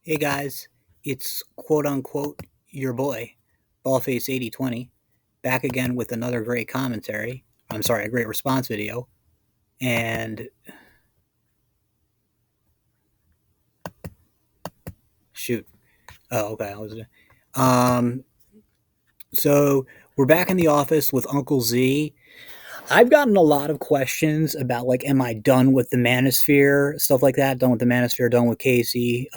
Hey guys, it's quote unquote your boy, Ballface8020, back again with another great commentary. I'm sorry, a great response video. And shoot. Oh, okay. Um, so we're back in the office with Uncle Z. I've gotten a lot of questions about like, am I done with the manosphere, stuff like that? Done with the manosphere, done with Casey.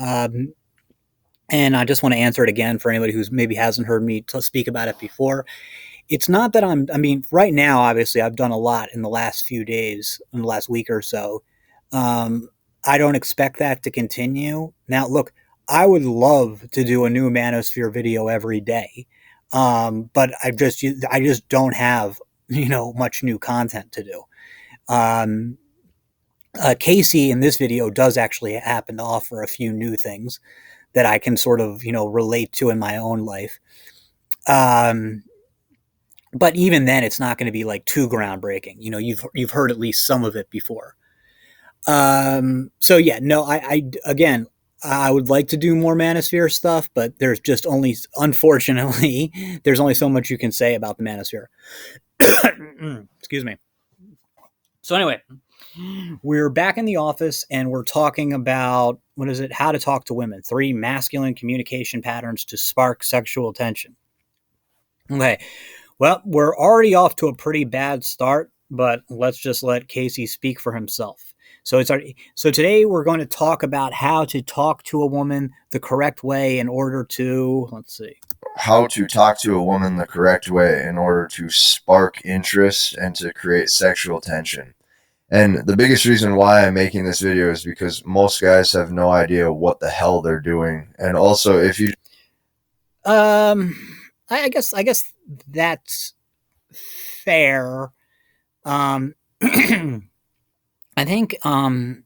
And I just want to answer it again for anybody who's maybe hasn't heard me speak about it before. It's not that I mean, right now, obviously, I've done a lot in the last few days, in the last week or so. Um, I don't expect that to continue. Now, look, I would love to do a new Manosphere video every day, but I just don't have much new content to do. Um, Casey in this video does actually happen to offer a few new things that I can sort of relate to in my own life. Um, but even then, it's not going to be like too groundbreaking. You've heard at least some of it before. So yeah, no, I again, I would like to do more Manosphere stuff, but there's just only, unfortunately, there's only so much you can say about the Manosphere. Excuse me. So anyway, we're back in the office and we're talking about what is it? How to talk to women. 3 masculine communication patterns to spark sexual tension. Okay. Well, we're already off to a pretty bad start, but let's just let Casey speak for himself. So today we're going to talk about how to talk to a woman the correct way in order to, let's see. How to talk to a woman the correct way in order to spark interest and to create sexual tension. And the biggest reason why I'm making this video is because most guys have no idea what the hell they're doing. And also, if you Um I guess that's fair. I think I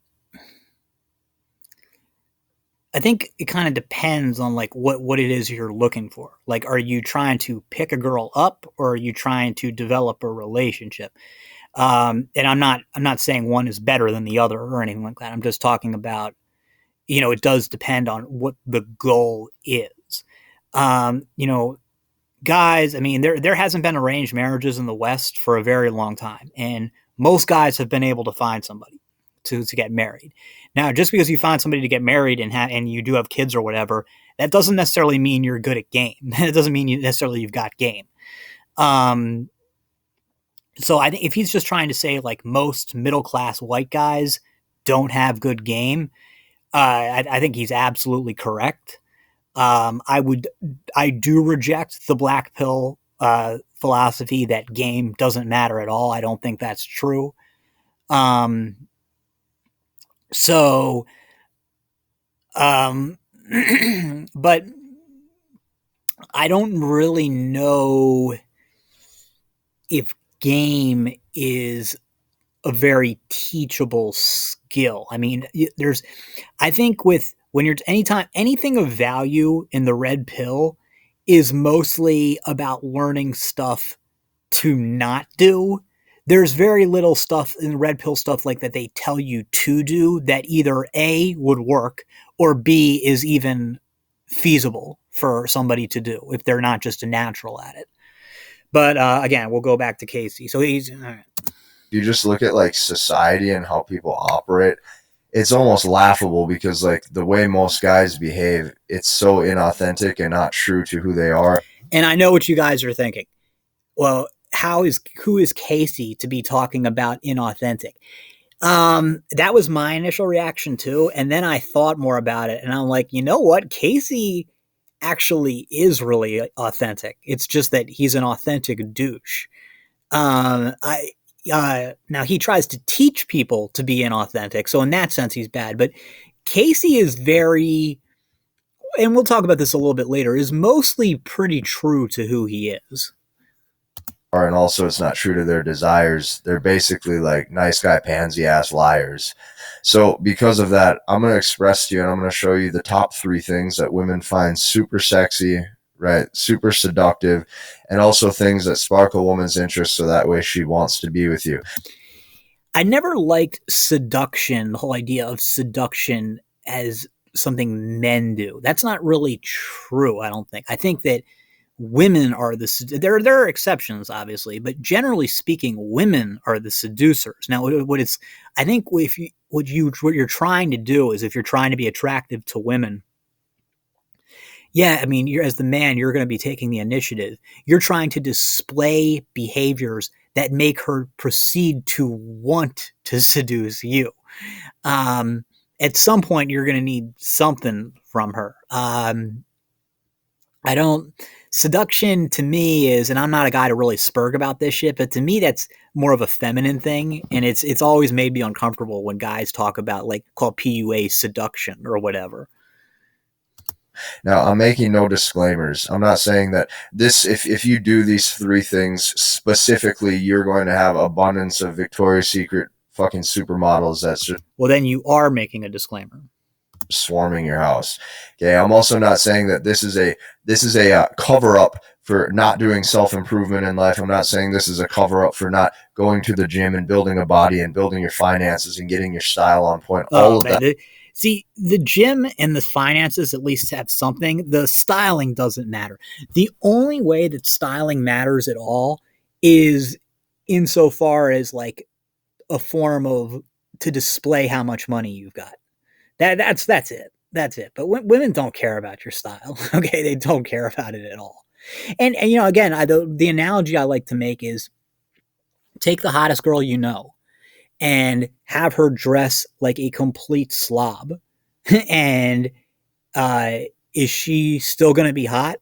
think it kind of depends on like what it is you're looking for. Like, are you trying to pick a girl up or are you trying to develop a relationship? And I'm not saying one is better than the other or anything like that. I'm just talking about, it does depend on what the goal is. You know, guys, I mean, there hasn't been arranged marriages in the West for a very long time, and most guys have been able to find somebody to get married. Now, just because you find somebody to get married and you do have kids or whatever, that doesn't necessarily mean you're good at game. It doesn't mean necessarily you've got game. Um, so I think if he's just trying to say like most middle class white guys don't have good game, I think he's absolutely correct. I do reject the black pill philosophy that game doesn't matter at all. I don't think that's true. Um, so, um, but I don't really know if game is a very teachable skill. I mean, I think with when you're anytime anything of value in the red pill is mostly about learning stuff to not do. There's very little stuff in the red pill stuff like that they tell you to do that either A would work or B is even feasible for somebody to do if they're not just a natural at it. But again, we'll go back to Casey. So he's all right. you just look at like society and how people operate, it's almost laughable because like the way most guys behave, it's so inauthentic and not true to who they are. And I know what you guys are thinking. Well, who is Casey to be talking about inauthentic? That was my initial reaction too, and then I thought more about it, and I'm like, you know what, Casey actually is really authentic. It's just that he's an authentic douche. I Now he tries to teach people to be inauthentic, so in that sense he's bad. But Casey is very, and we'll talk about this a little bit later, is mostly pretty true to who he is. And also it's not true to their desires. They're basically like nice guy pansy ass liars. So because of that, I'm going to express to you and I'm going to show you the top 3 things that women find super sexy, right? Super seductive, and also things that spark a woman's interest so that way she wants to be with you. I never liked seduction, the whole idea of seduction as something men do. That's not really true, I don't think. I think that women are there are exceptions obviously, but generally speaking women are the seducers. Now what it's I think if you what you're trying to do is if you're trying to be attractive to women, yeah, I mean, you're as the man, you're going to be taking the initiative. You're trying to display behaviors that make her proceed to want to seduce you. Um, at some point, you're going to need something from her. I don't. Seduction to me is, and I'm not a guy to really spurg about this shit, but to me that's more of a feminine thing, and it's always made me uncomfortable when guys talk about like call PUA seduction or whatever. Now, I'm making no disclaimers. I'm not saying that this, if you do these three things specifically, you're going to have abundance of Victoria's Secret fucking supermodels that's just Well, then you are making a disclaimer. swarming your house. Okay, I'm also not saying that this is a cover up for not doing self improvement in life. I'm not saying this is a cover up for not going to the gym and building a body and building your finances and getting your style on point. All Oh of that. man, see the gym and the finances at least have something. The styling doesn't matter. The only way that styling matters at all is insofar as like a form of to display how much money you've got. That's it. That's it. But women don't care about your style. Okay, they don't care about it at all. And you know, again, the analogy I like to make is take the hottest girl you know and have her dress like a complete slob. And uh, is she still going to be hot?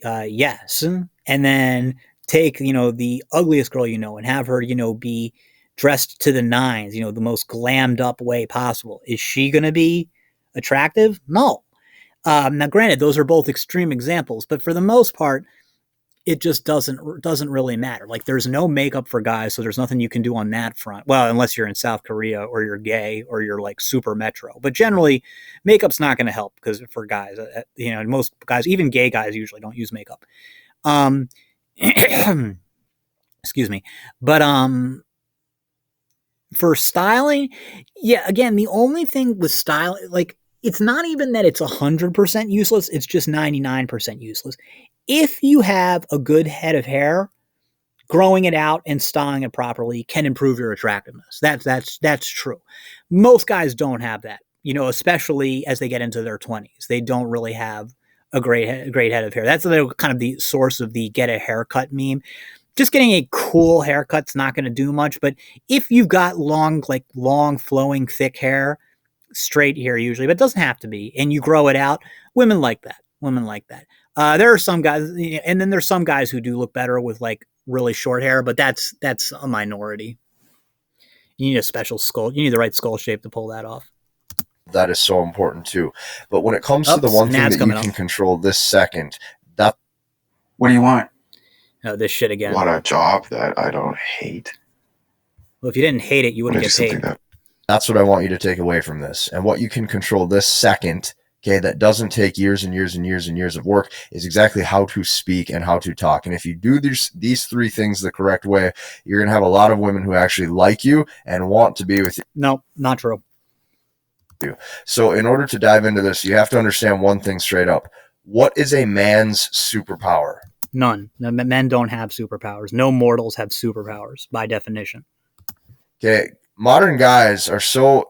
Yes. And then take, you know, the ugliest girl you know and have her, you know, be dressed to the nines, you know, the most glammed up way possible. Is she going to be attractive? No. Now, granted, those are both extreme examples, but for the most part, it just doesn't really matter. Like there's no makeup for guys, so there's nothing you can do on that front. Well, unless you're in South Korea or you're gay or you're like super metro. But generally, makeup's not going to help because for guys, you know, most guys, even gay guys, usually don't use makeup. Um, excuse me, but for styling, yeah, again, the only thing with style, like it's not even that it's 100% useless. It's just 99% useless. If you have a good head of hair, growing it out and styling it properly can improve your attractiveness. That's true. Most guys don't have that, you know, especially as they get into their 20s. They don't really have a great head of hair. That's kind of the source of the get a haircut meme. Just getting a cool haircut's not going to do much, but if you've got long flowing thick hair, straight hair usually, but it doesn't have to be, and you grow it out, women like that. Women like that. There are some guys, and then there's some guys who do look better with like really short hair, but that's a minority. You need a special skull. You need the right skull shape to pull that off. That is so important too. But when it comes to the Oops, one an thing ad's that you coming can up. control this second, that What do you want? Oh, this shit again. Want a job that I don't hate? Well, if you didn't hate it, you wouldn't Maybe get something paid. that that's what I want you to take away from this. And what you can control this second, okay, that doesn't take years and years and years and years of work, is exactly how to speak and how to talk. And if you do these three things the correct way, you're going to have a lot of women who actually like you and want to be with you. No, not true. So in order to dive into this, you have to understand one thing straight up. What is a man's superpower? None. No, men don't have superpowers. No mortals have superpowers by definition. Okay, modern guys are so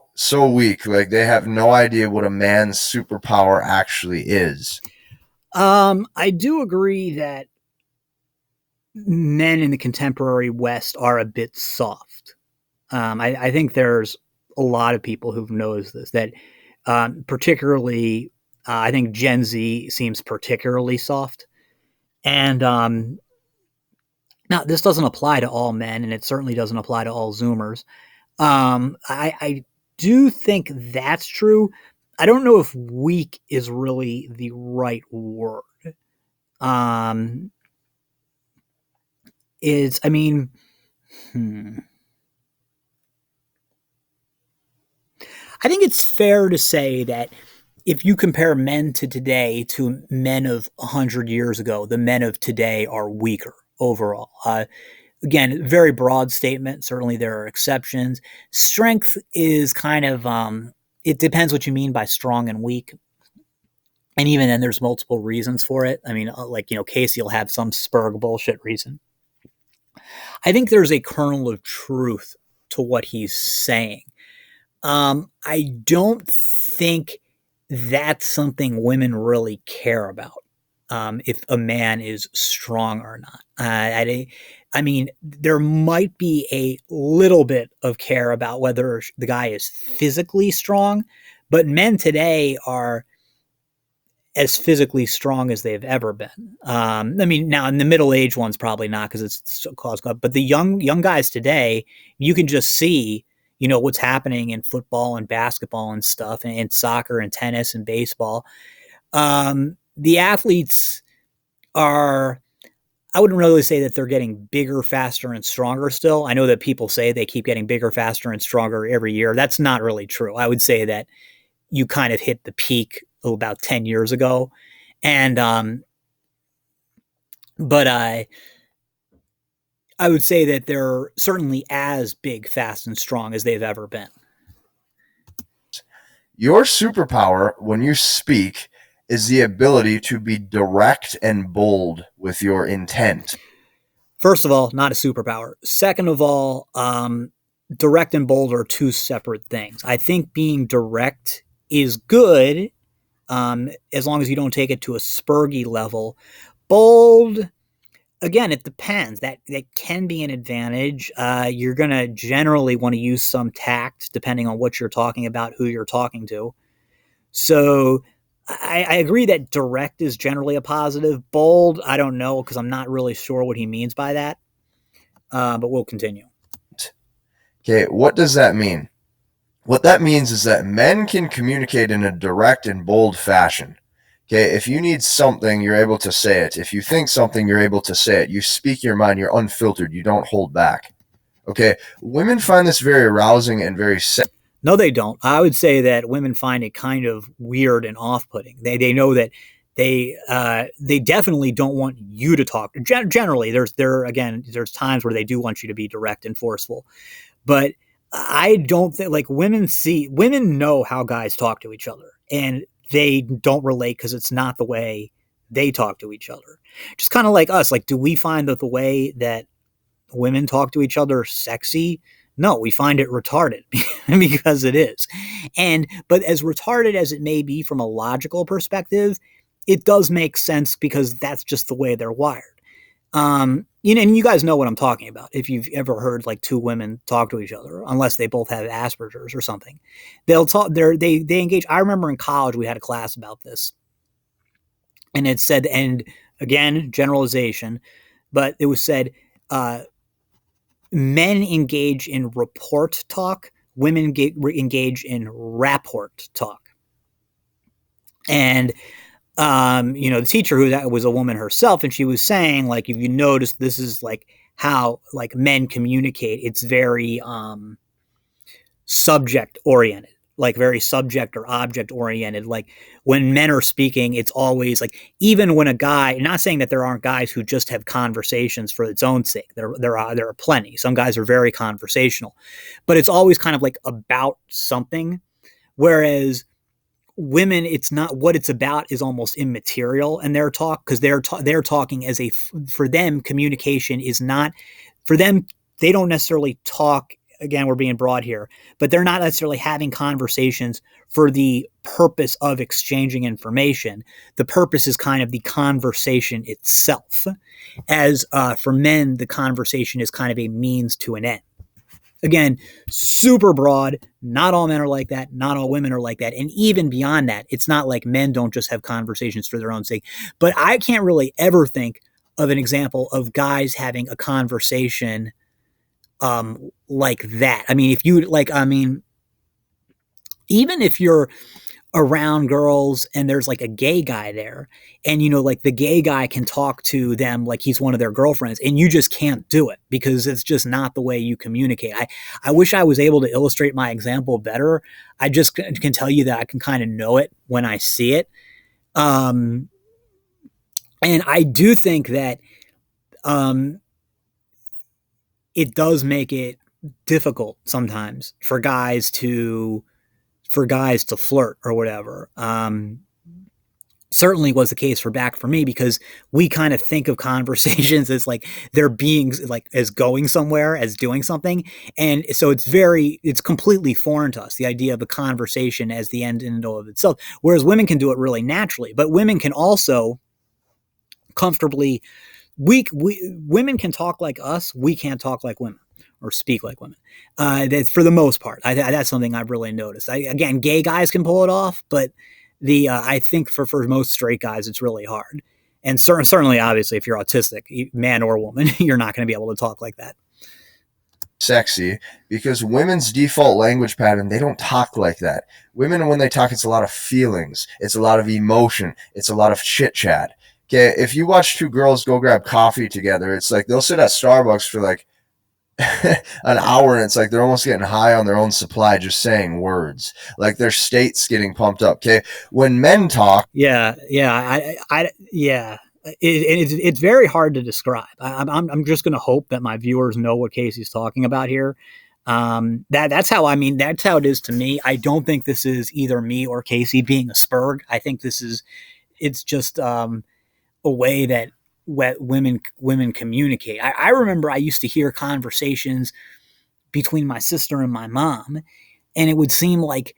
weak, like they have no idea what a man's superpower actually is. I do agree that men in the contemporary West are a bit soft. I think there's a lot of people who've noticed this. That particularly, I think Gen Z seems particularly soft. And now this doesn't apply to all men, and it certainly doesn't apply to all Zoomers. I do think that's true. I don't know if weak is really the right word. Um, is I mean, I think it's fair to say that if you compare men to today to men of 100 years ago, the men of today are weaker overall. Again, very broad statement. Certainly there are exceptions. Strength is kind of it depends what you mean by strong and weak. And even then, there's multiple reasons for it. I mean, Casey will have some spurg bullshit reason. I think there's a kernel of truth to what he's saying. I don't think that's something women really care about. If a man is strong or not. I mean, there might be a little bit of care about whether the guy is physically strong, but men today are as physically strong as they've ever been. I mean, now in the middle age ones probably not because it's so cause, but the young guys today, you can just see, what's happening in football and basketball and stuff, and soccer and tennis and baseball. The athletes are. I wouldn't really say that they're getting bigger, faster, and stronger still. I know that people say they keep getting bigger, faster, and stronger every year. That's not really true. I would say that you kind of hit the peak about 10 years ago. And, but I would say that they're certainly as big, fast, and strong as they've ever been. Your superpower when you speak is the ability to be direct and bold with your intent. First of all, not a superpower. Second of all, direct and bold are two separate things. I think being direct is good as long as you don't take it to a spurgy level. Bold, again, it depends. That can be an advantage. You're going to generally want to use some tact depending on what you're talking about, who you're talking to. So I agree that direct is generally a positive. Bold, I don't know because I'm not really sure what he means by that. But we'll continue. Okay, what does that mean? What that means is that men can communicate in a direct and bold fashion. Okay, if you need something, you're able to say it. If you think something, you're able to say it. You speak your mind, you're unfiltered, you don't hold back. Okay, women find this very arousing and very No, they don't. I would say that women find it kind of weird and off-putting. They know that they definitely don't want you to talk. Generally, there's times where they do want you to be direct and forceful, but I don't think women know how guys talk to each other, and they don't relate because it's not the way they talk to each other. Just kind of like us. Like, do we find that the way that women talk to each other sexy? No, we find it retarded because it is. But as retarded as it may be from a logical perspective, it does make sense because that's just the way they're wired. And you guys know what I'm talking about. If you've ever heard like two women talk to each other, unless they both have Asperger's or something, they'll talk. They engage. I remember in college we had a class about this, and it said, and again, generalization, but it was said, men engage in report talk, women engage in rapport talk. And the teacher who was a woman herself, and she was saying, like, if you notice, this is like how like men communicate. It's very subject oriented, like very subject or object oriented. Like when men are speaking, it's always like, even when a guy, not saying that there aren't guys who just have conversations for its own sake. There are plenty. Some guys are very conversational, but it's always kind of like about something. Whereas women, it's not what it's about is almost immaterial in their talk because they're talking as for them, communication is not for them. They don't necessarily talk. Again, we're being broad here, but they're not necessarily having conversations for the purpose of exchanging information. The purpose is kind of the conversation itself. As for men, the conversation is kind of a means to an end. Again, super broad. Not all men are like that. Not all women are like that. And even beyond that, it's not like men don't just have conversations for their own sake. But I can't really ever think of an example of guys having a conversation like that. I mean, even if you're around girls and there's like a gay guy there, and like the gay guy can talk to them like he's one of their girlfriends, and you just can't do it because it's just not the way you communicate. I wish I was able to illustrate my example better. I just can tell you that I can kind of know it when I see it. And I do think that it does make it difficult sometimes for guys to for guys to flirt or whatever. Certainly was the case for me because we kind of think of conversations as like they're being like as going somewhere, as doing something. And so it's completely foreign to us, the idea of a conversation as the end in and of itself. Whereas women can do it really naturally, but women can also comfortably, women can talk like us. We can't talk like women or speak like women. That's for the most part. That's something I've really noticed. Again, gay guys can pull it off, but I think for most straight guys, it's really hard. And certainly, obviously, if you're autistic, man or woman, you're not going to be able to talk like that. Sexy, because women's default language pattern, they don't talk like that. Women, when they talk, it's a lot of feelings, it's a lot of emotion, it's a lot of chit chat. Okay, if you watch two girls go grab coffee together, it's like they'll sit at Starbucks for like an hour, and it's like they're almost getting high on their own supply just saying words, like their state's getting pumped up. Okay, when men talk, Yeah. It's very hard to describe. I'm just going to hope that my viewers know what Casey's talking about here. That's how, I mean, that's how it is to me. I don't think this is either me or Casey being a spurg. I think it's just a way that women communicate. I remember I used to hear conversations between my sister and my mom, and it would seem like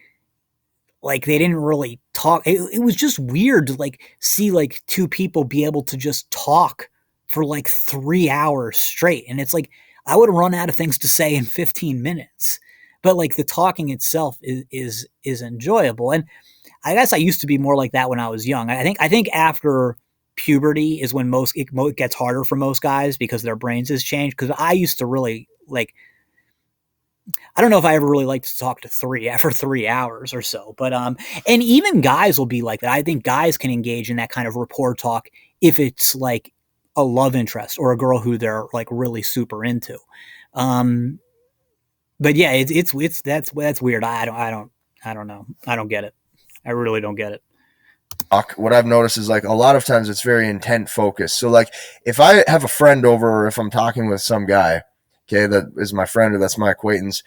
they didn't really talk. It was just weird to like see like two people be able to just talk for like 3 hours straight. And it's like I would run out of things to say in 15 minutes. But like the talking itself is enjoyable. And I guess I used to be more like that when I was young. I think after puberty is when it gets harder for most guys because their brains has changed. Because I used to really like, I don't know if I ever really liked to talk to for 3 hours or so, but and even guys will be like that. I think guys can engage in that kind of rapport talk if it's like a love interest or a girl who they're like really super into. Um, but yeah, that's weird. I don't know. I don't get it. I really don't get it. what I've noticed is like a lot of times it's very intent focused. So like if I have a friend over, or if I'm talking with some guy, okay, that is my friend or that's my acquaintance,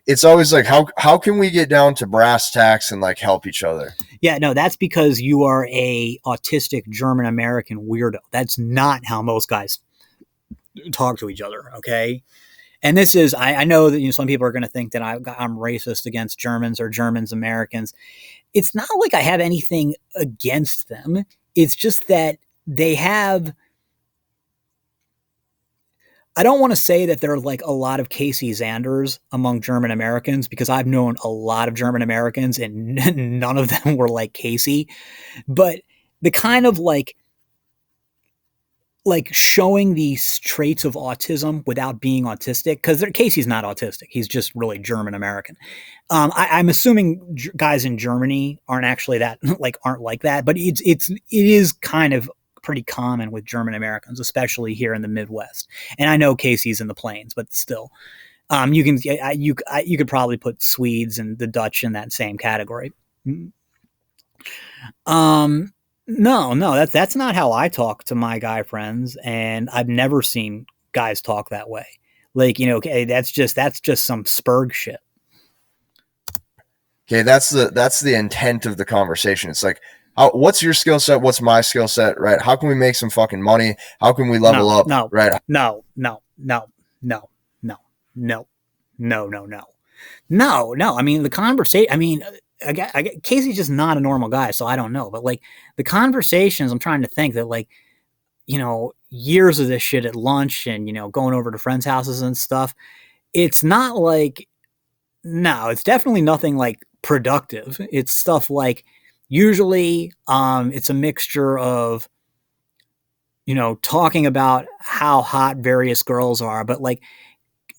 it's always like how can we get down to brass tacks and like help each other? Yeah, no, that's because you are a autistic German American weirdo. That's not how most guys talk to each other. Okay, and this is I know that some people are going to think that I'm racist against Germans or Germans Americans. It's not like I have anything against them. It's just that they have. I don't want to say that there are like a lot of Casey Zanders among German Americans because I've known a lot of German Americans and none of them were like Casey. But the kind of like showing these traits of autism without being autistic, because Casey's not autistic, he's just really German American. I'm assuming guys in Germany aren't actually that aren't like that, but it is kind of pretty common with German Americans, especially here in the Midwest. And I know Casey's in the plains, but still, you could probably put Swedes and the Dutch in that same category. Um, no, that's not how I talk to my guy friends, and I've never seen guys talk that way. Like, okay, that's just some spurg shit. Okay, that's the intent of the conversation. It's like what's your skill set? What's my skill set? Right? How can we make some fucking money? How can we level up? No, right? no, no, no, no, no, no, no, no, no. No. I mean, the conversation. I mean, Casey's just not a normal guy, so I don't know. But like the conversations, I'm trying to think that like years of this shit at lunch and going over to friends' houses and stuff. It's not like no, it's definitely nothing like productive. It's stuff like usually it's a mixture of talking about how hot various girls are, but like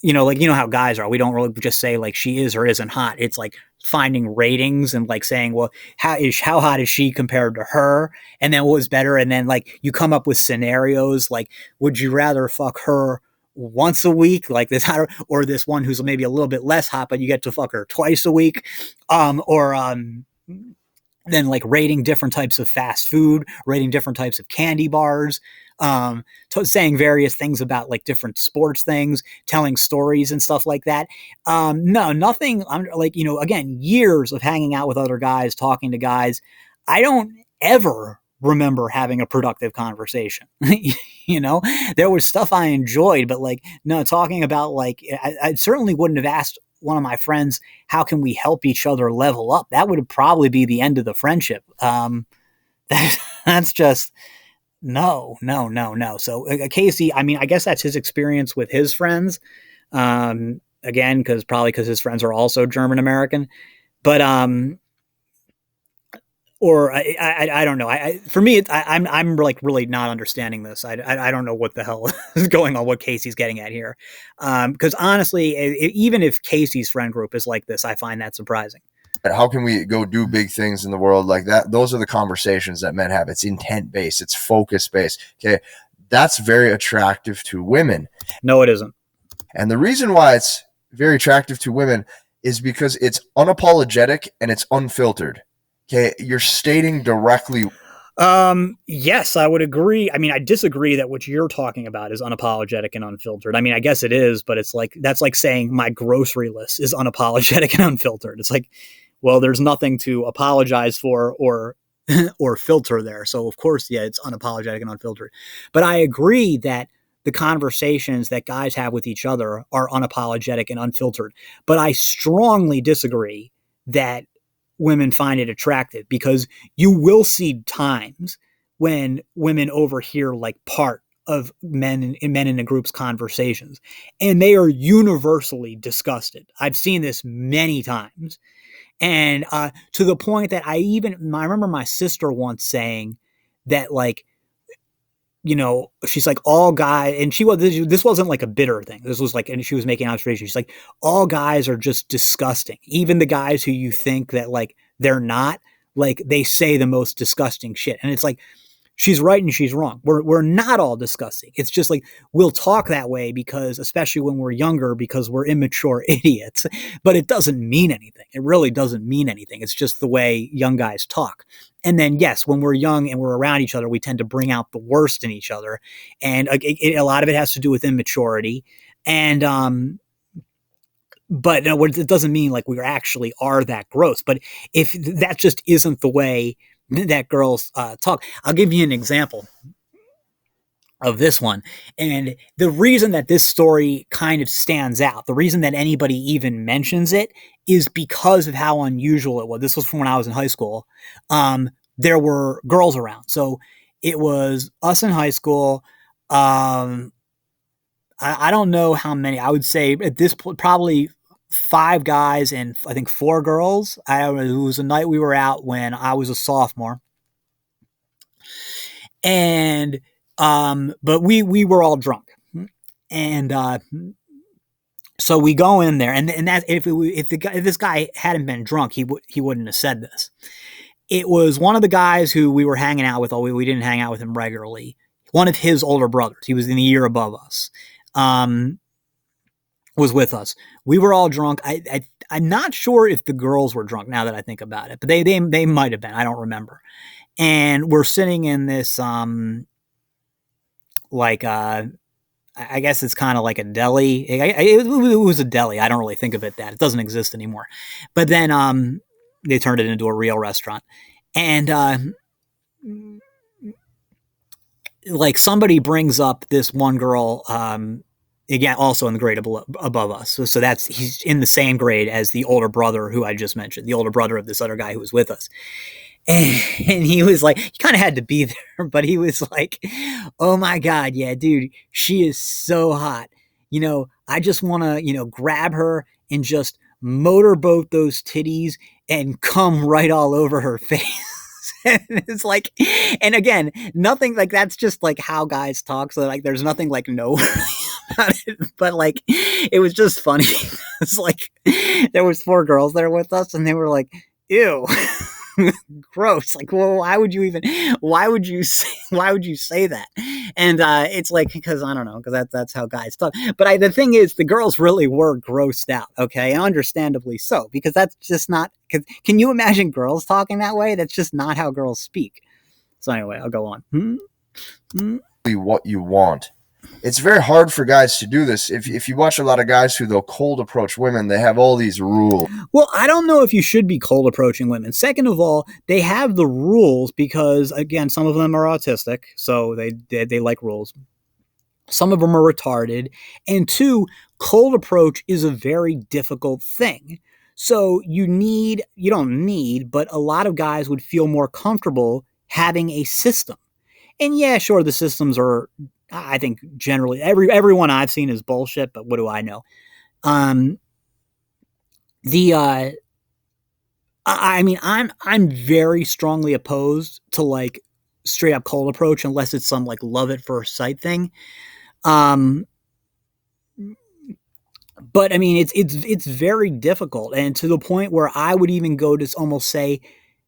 how guys are. We don't really just say like she is or isn't hot. It's like finding ratings and like saying, well, how hot is she compared to her? And then what was better? And then like you come up with scenarios like, would you rather fuck her once a week like this or this one who's maybe a little bit less hot, but you get to fuck her twice a week? Or then like rating different types of fast food, rating different types of candy bars, saying various things about like different sports things, telling stories and stuff like that. No, nothing. I'm like, again, years of hanging out with other guys, talking to guys. I don't ever remember having a productive conversation. There was stuff I enjoyed, but like, no, talking about like, I certainly wouldn't have asked one of my friends, how can we help each other level up? That would probably be the end of the friendship. That's just no, no, no, no. So Casey, I mean, I guess that's his experience with his friends. Again, because his friends are also German American, but or I don't know. For me, I'm like really not understanding this. I don't know what the hell is going on. What Casey's getting at here, because honestly, even if Casey's friend group is like this, I find that surprising. How can we go do big things in the world like that? Those are the conversations that men have. It's intent based. It's focus based. Okay, that's very attractive to women. No, it isn't. And the reason why it's very attractive to women is because it's unapologetic and it's unfiltered. Okay, you're stating directly. Yes, I would agree. I mean, I disagree that what you're talking about is unapologetic and unfiltered. I mean, I guess it is, but it's like, that's like saying my grocery list is unapologetic and unfiltered. It's like, well, there's nothing to apologize for or or filter there. So of course, yeah, it's unapologetic and unfiltered. But I agree that the conversations that guys have with each other are unapologetic and unfiltered. But I strongly disagree that women find it attractive, because you will see times when women overhear like part of men in a group's conversations, and they are universally disgusted. I've seen this many times. And to the point that I remember my sister once saying that, like, she's like, all guys, and this wasn't like a bitter thing. This was like, and she was making an observation. She's like, all guys are just disgusting. Even the guys who you think that like they're not, like they say the most disgusting shit. And it's like, she's right and she's wrong. We're not all disgusting. It's just like, we'll talk that way because, especially when we're younger, because we're immature idiots, but it doesn't mean anything. It really doesn't mean anything. It's just the way young guys talk. And then, yes, when we're young and we're around each other, we tend to bring out the worst in each other. And a lot of it has to do with immaturity. And, but no, it doesn't mean like we actually are that gross. But if that just isn't the way that girls talk. I'll give you an example of this one. And the reason that this story kind of stands out, the reason that anybody even mentions it, is because of how unusual it was. This was from when I was in high school. There were girls around. So it was us in high school. I don't know how many. I would say at this point, probably 5 guys and I think 4 girls. It was a night we were out when I was a sophomore. And, but we were all drunk. And, so we go in there, and that if this guy hadn't been drunk, he wouldn't have said this. It was one of the guys who we were hanging out with. We didn't hang out with him regularly. One of his older brothers. He was in the year above us. Was with us. We were all drunk. I'm not sure if the girls were drunk now that I think about it, but they might have been. I don't remember. And we're sitting in this I guess it's kind of like a deli. It was a deli. I don't really think of it that. It doesn't exist anymore. But then they turned it into a real restaurant. And like somebody brings up this one girl, again, also in the grade above us. So he's in the same grade as the older brother who I just mentioned, the older brother of this other guy who was with us. And he was like, he kind of had to be there, but he was like, oh my God, yeah, dude, she is so hot. I just want to, grab her and just motorboat those titties and come right all over her face. And it's like, and again, nothing like that's just like how guys talk. So like, there's nothing like no about it, but like, it was just funny. It's like, there was 4 girls there with us and they were like, ew. gross. Like, well, why would you why would you say that? And it's like, because I don't know, because that's how guys talk. But the thing is, the girls really were grossed out, okay, and understandably so, because that's just not. Can you imagine girls talking that way? That's just not how girls speak. So anyway, I'll go on. What you want. It's very hard for guys to do this. If you watch a lot of guys who they'll cold approach women, they have all these rules. Well, I don't know if you should be cold approaching women. Second of all, they have the rules because, again, some of them are autistic, so they like rules. Some of them are retarded. And two, cold approach is a very difficult thing. So you don't need, but a lot of guys would feel more comfortable having a system. And yeah, sure, the systems are, I think, generally everyone I've seen is bullshit, but what do I know? I mean, I'm very strongly opposed to like straight up cold approach unless it's some like love at first sight thing. But I mean, it's very difficult, and to the point where I would even go to almost say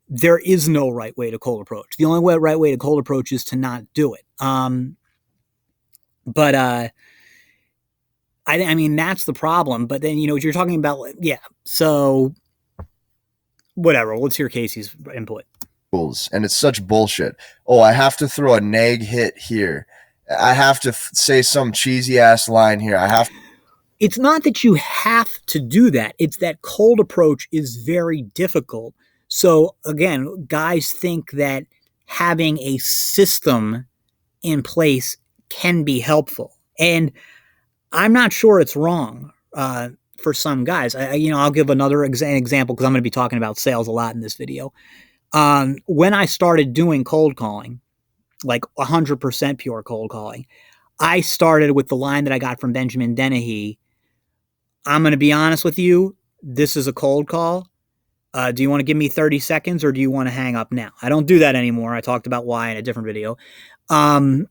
there is no right way to cold approach. The only right way to cold approach is to not do it. But I mean, that's the problem. But then, you're talking about, yeah. So whatever. Let's hear Casey's input. And it's such bullshit. Oh, I have to throw a nag hit here. I have to say some cheesy ass line here. It's not that you have to do that. It's that cold approach is very difficult. So again, guys think that having a system in place can be helpful. And I'm not sure it's wrong for some guys. I'll give another example because I'm going to be talking about sales a lot in this video. When I started doing cold calling, like 100% pure cold calling, I started with the line that I got from Benjamin Dennehy. I'm going to be honest with you. This is a cold call. Do you want to give me 30 seconds or do you want to hang up now? I don't do that anymore. I talked about why in a different video. But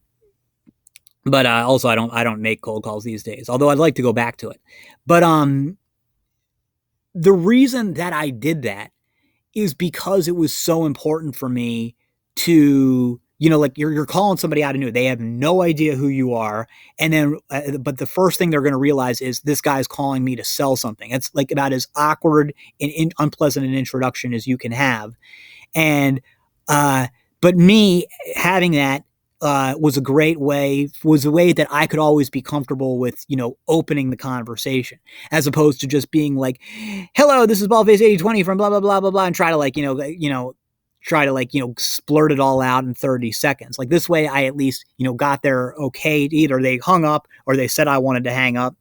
also I don't make cold calls these days, although I'd like to go back to it. But the reason that I did that is because it was so important for me to, like you're calling somebody out of new. They have no idea who you are. And then, but the first thing they're going to realize is this guy's calling me to sell something. It's like about as awkward and unpleasant an introduction as you can have. And, but me having that, was a way that I could always be comfortable with, opening the conversation, as opposed to just being like, hello, this is Ballface 8020 from blah, blah, blah, blah, blah, and try to splurt it all out in 30 seconds. Like this way I at least, got there okay. Either they hung up or they said I wanted to hang up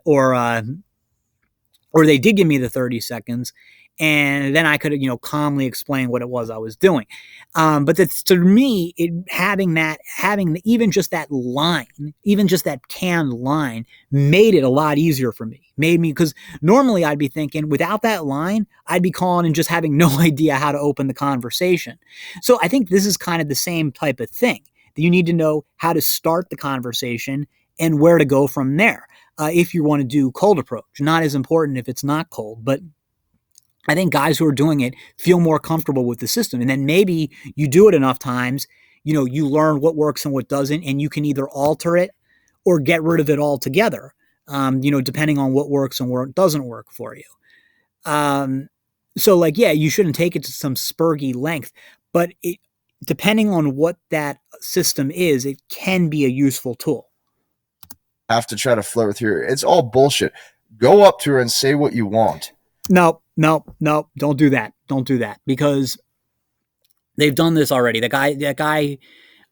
or they did give me the 30 seconds. And then I could, calmly explain what it was I was doing. But that's, to me, having even just that line, even just that canned line, made it a lot easier for me. Because normally I'd be thinking, without that line, I'd be calling and just having no idea how to open the conversation. So I think this is kind of the same type of thing. That you need to know how to start the conversation and where to go from there. If you want to do cold approach, not as important if it's not cold, but I think guys who are doing it feel more comfortable with the system. And then maybe you do it enough times, you learn what works and what doesn't, and you can either alter it or get rid of it altogether, depending on what works and what doesn't work for you. So like, yeah, you shouldn't take it to some spurgy length, but depending on what that system is, it can be a useful tool. Have to try to flirt with her. It's all bullshit. Go up to her and say what you want. No, don't do that. Don't do that, because they've done this already. That guy,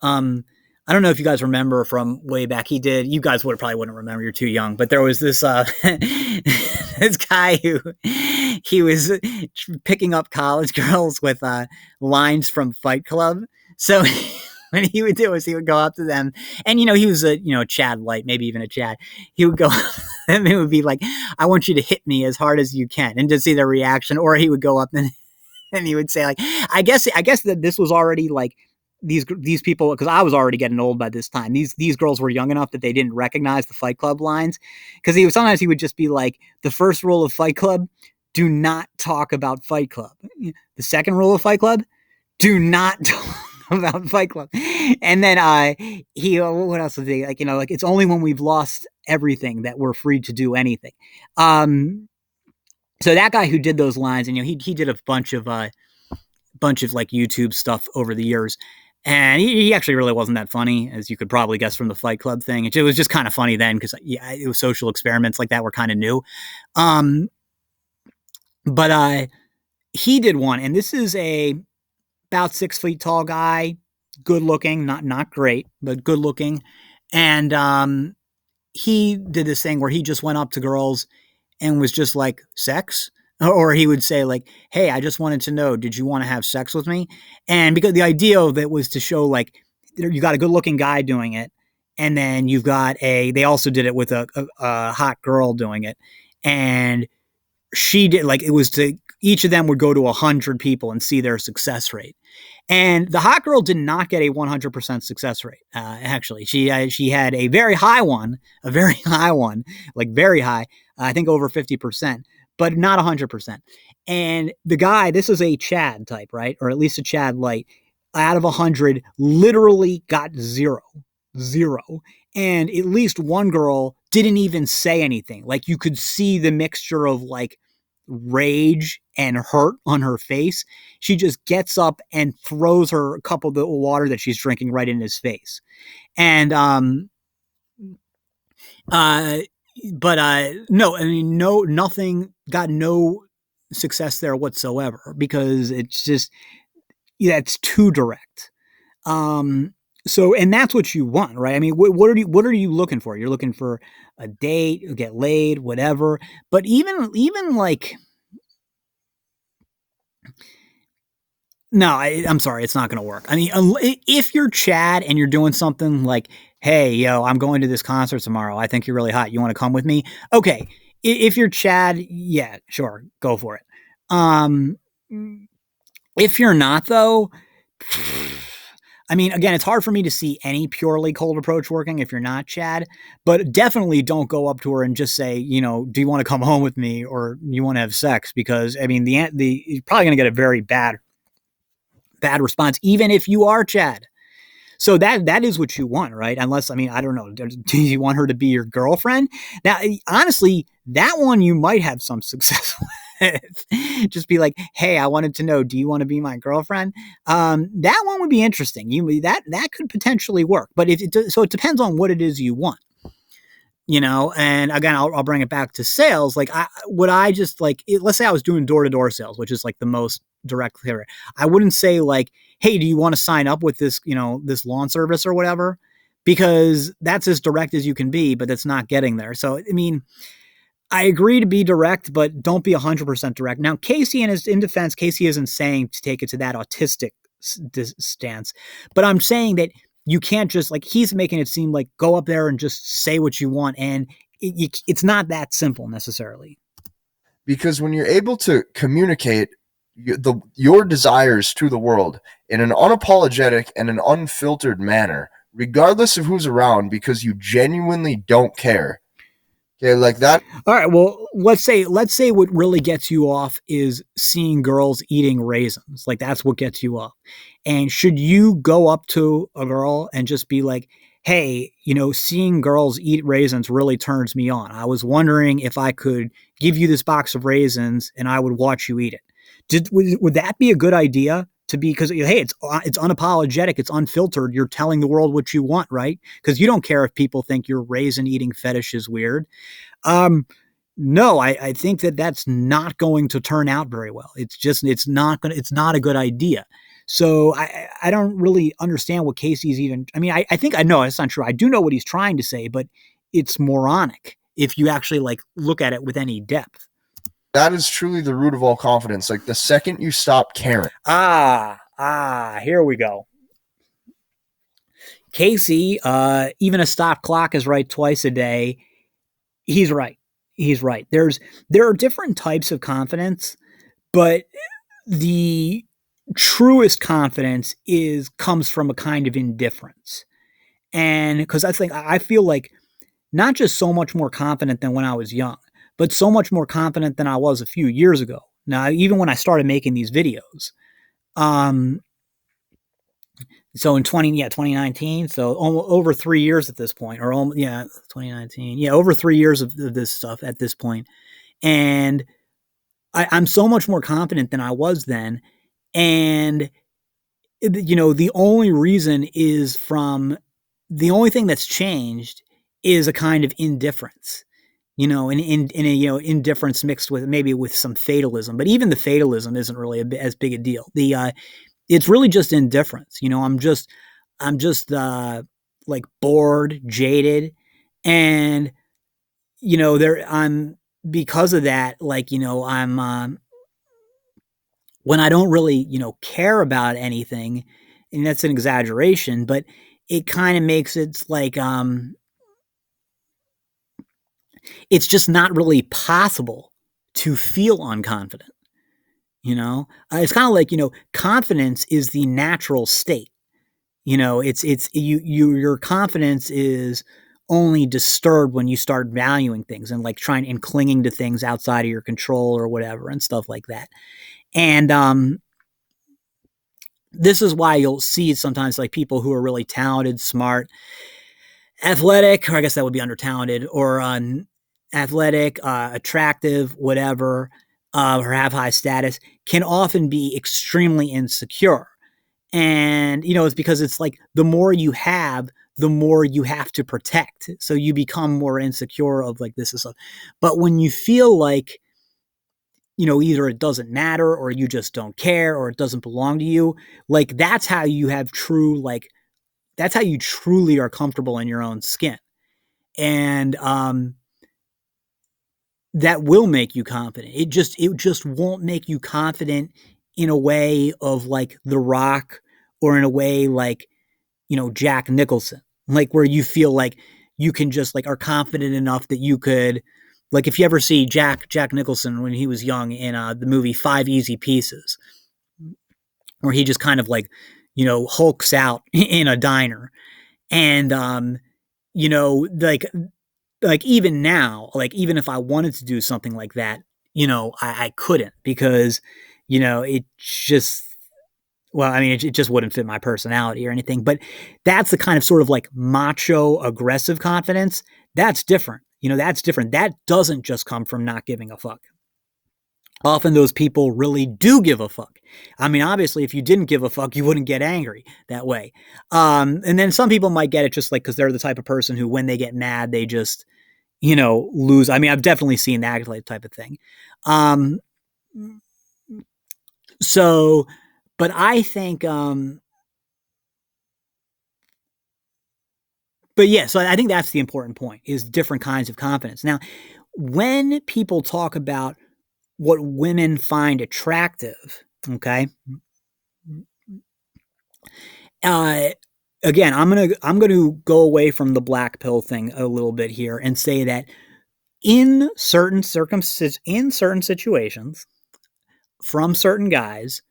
I don't know if you guys remember from way back. You guys probably wouldn't remember. You're too young. But there was this, this guy who he was picking up college girls with lines from Fight Club. So what he would do is he would go up to them, and he was a Chad light, maybe even a Chad. He would go and it would be like, I want you to hit me as hard as you can, and to see their reaction. Or he would go up and he would say like, I guess that this was already like these people, because I was already getting old by this time. These girls were young enough that they didn't recognize the Fight Club lines, because sometimes he would just be like, the first rule of Fight Club: do not talk about Fight Club. The second rule of Fight Club, do not talk about Fight Club. And then he what else was he like? Like it's only when we've lost everything that we're free to do anything. So that guy who did those lines, and he did a bunch of like YouTube stuff over the years. And he actually really wasn't that funny, as you could probably guess from the Fight Club thing. It was just kind of funny then because it was social experiments like that were kind of new. But he did one, and this is a about 6 feet tall guy, good looking, not great, but good looking. And he did this thing where he just went up to girls and was just like, sex? Or he would say like, hey, I just wanted to know, did you want to have sex with me? And because the idea of it was to show like, you got a good looking guy doing it. And then you've got they also did it with a hot girl doing it. And she did like, it was to, each of them would go to 100 people and see their success rate. And the hot girl did not get a 100% success rate. Actually, she had a very high one, like very high. I think over 50%, but not 100%. And the guy, this is a Chad type, right? Or at least a Chad light. Out of 100, literally got zero. And at least one girl didn't even say anything. Like you could see the mixture of like rage and hurt on her face. She just gets up and throws her cup of the water that she's drinking right in his face. And no, I mean nothing, got no success there whatsoever because it's just it's too direct. So, and that's what you want, right? I mean, what are you looking for? You're looking for a date, get laid, whatever. But even like, no, I'm sorry, it's not going to work. I mean, if you're Chad and you're doing something like, hey, yo, I'm going to this concert tomorrow. I think you're really hot. You want to come with me? Okay. If you're Chad, yeah, sure, go for it. If you're not, though, I mean, again, it's hard for me to see any purely cold approach working if you're not Chad, but definitely don't go up to her and just say, do you want to come home with me or you want to have sex? Because I mean, you're probably going to get a very bad response, even if you are Chad. So that is what you want, right? Unless, I mean, I don't know. Do you want her to be your girlfriend? Now, honestly, that one you might have some success with. Just be like, hey, I wanted to know, do you want to be my girlfriend? That one would be interesting. That could potentially work, but so it depends on what it is you want. And again, I'll bring it back to sales. Like, let's say I was doing door-to-door sales, which is like the most direct here. I wouldn't say like, hey, do you want to sign up with this, this lawn service or whatever? Because that's as direct as you can be, but it's not getting there. So, I mean, I agree to be direct, but don't be 100% direct. Now, Casey, in defense, Casey isn't saying to take it to that autistic stance, but I'm saying that you can't just, like, he's making it seem like go up there and just say what you want. And it's not that simple necessarily. Because when you're able to communicate your desires to the world in an unapologetic and an unfiltered manner, regardless of who's around, because you genuinely don't care. Okay, like that. All right. Well, let's say what really gets you off is seeing girls eating raisins. Like that's what gets you off. And should you go up to a girl and just be like, hey, seeing girls eat raisins really turns me on. I was wondering if I could give you this box of raisins and I would watch you eat it. Would that be a good idea? To be, because hey, it's unapologetic, it's unfiltered. You're telling the world what you want, right? Because you don't care if people think your raisin eating fetish is weird. No, I think that's not going to turn out very well. It's not a good idea. So I don't really understand what Casey's even. I mean, I think I know it's not true. I do know what he's trying to say, but it's moronic if you actually like look at it with any depth. That is truly the root of all confidence. Like the second you stop caring. Here we go. Casey, even a stop clock is right twice a day. He's right. There are different types of confidence, but the truest confidence comes from a kind of indifference. And because I feel like not just so much more confident than when I was young, but so much more confident than I was a few years ago. Now, even when I started making these videos, um, so in 2019, so over 3 years at this point, or 2019, over 3 years of this stuff at this point, and I'm so much more confident than I was then, and the only reason is from the only thing that's changed is a kind of indifference, in a indifference mixed with maybe with some fatalism, but even the fatalism isn't really as big a deal. It's really just indifference. I'm just like bored, jaded, and there I'm because of that. Like I'm when I don't really care about anything, and that's an exaggeration, but it kind of makes it like it's just not really possible to feel unconfident. It's kind of like confidence is the natural state. It's your confidence is only disturbed when you start valuing things and like trying and clinging to things outside of your control or whatever and stuff like that. And this is why you'll see sometimes like people who are really talented, smart, athletic, or I guess that would be under talented, or athletic, attractive, whatever, or have high status, can often be extremely insecure. And, it's because it's like the more you have, the more you have to protect. So you become more insecure of like this is stuff. But when you feel like, either it doesn't matter or you just don't care or it doesn't belong to you, like that's how you have that's how you truly are comfortable in your own skin. And that will make you confident. It just won't make you confident in a way of like The Rock or in a way like, Jack Nicholson, like where you feel like you can just like are confident enough that you could, like if you ever see Jack Nicholson when he was young in the movie Five Easy Pieces, where he just kind of like, hulks out in a diner. And like even now, like even if I wanted to do something like that, I couldn't because, it just, well, I mean, it just wouldn't fit my personality or anything. But that's the kind of sort of like macho, aggressive confidence. That's different. That's different. That doesn't just come from not giving a fuck. Often those people really do give a fuck. I mean, obviously, if you didn't give a fuck, you wouldn't get angry that way. And then some people might get it just like because they're the type of person who, when they get mad, they just, lose. I mean, I've definitely seen that type of thing. Um, so, but I think, but yeah, so I think that's the important point is different kinds of confidence. Now, when people talk about what women find attractive, okay, uh, again, I'm gonna go away from the black pill thing a little bit here and say that in certain situations, from certain guys,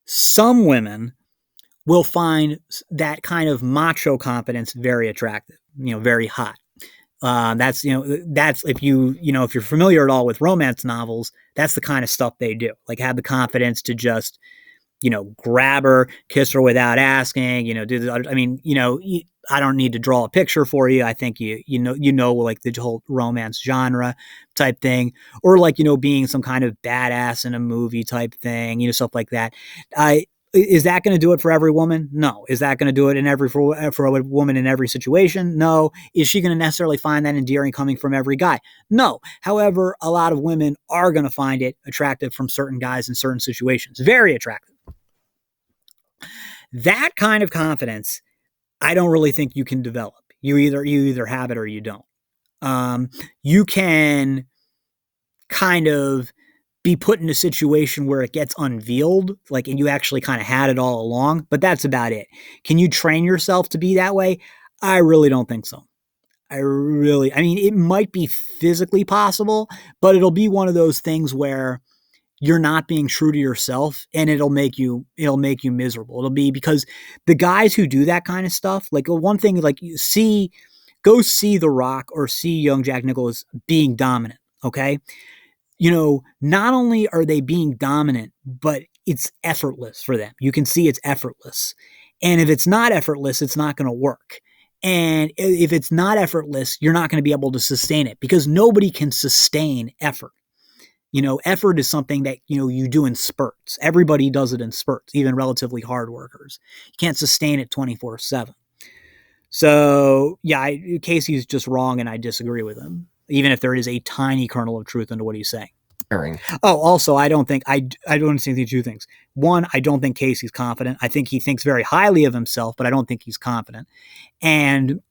some women will find that kind of macho confidence very attractive, very hot. That's if you're familiar at all with romance novels, that's the kind of stuff they do. Like have the confidence to just grab her, kiss her without asking, do this. I mean, I don't need to draw a picture for you. I think like the whole romance genre type thing, or like, being some kind of badass in a movie type thing, stuff like that. Is that going to do it for every woman? No. Is that going to do it for a woman in every situation? No. Is she going to necessarily find that endearing coming from every guy? No. However, a lot of women are going to find it attractive from certain guys in certain situations. Very attractive. That kind of confidence, I don't really think you can develop. You either have it or you don't. You can kind of be put in a situation where it gets unveiled, like, and you actually kind of had it all along, but that's about it. Can you train yourself to be that way? I really don't think so. I mean, it might be physically possible, but it'll be one of those things where you're not being true to yourself and it'll make you miserable. It'll be because the guys who do that kind of stuff, like one thing, like go see The Rock or see young Jack Nicholas being dominant. Okay. Not only are they being dominant, but it's effortless for them. You can see it's effortless. And if it's not effortless, it's not going to work. And if it's not effortless, you're not going to be able to sustain it because nobody can sustain effort. Effort is something that, you do in spurts. Everybody does it in spurts, even relatively hard workers. You can't sustain it 24/7. So, yeah, Casey's just wrong and I disagree with him, even if there is a tiny kernel of truth into what he's saying. Oh, also, I don't think two things. One, I don't think Casey's confident. I think he thinks very highly of himself, but I don't think he's confident. And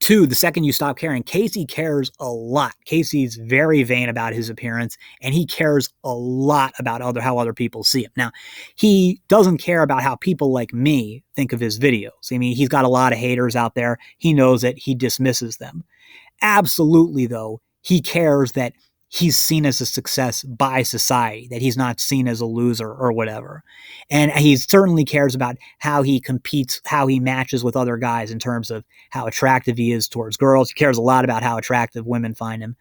two, the second you stop caring, Casey cares a lot. Casey's very vain about his appearance, and he cares a lot about how other people see him. Now, he doesn't care about how people like me think of his videos. I mean, he's got a lot of haters out there. He knows it. He dismisses them. Absolutely, though, he cares that he's seen as a success by society, that he's not seen as a loser or whatever. And he certainly cares about how he competes, how he matches with other guys in terms of how attractive he is towards girls. He cares a lot about how attractive women find him.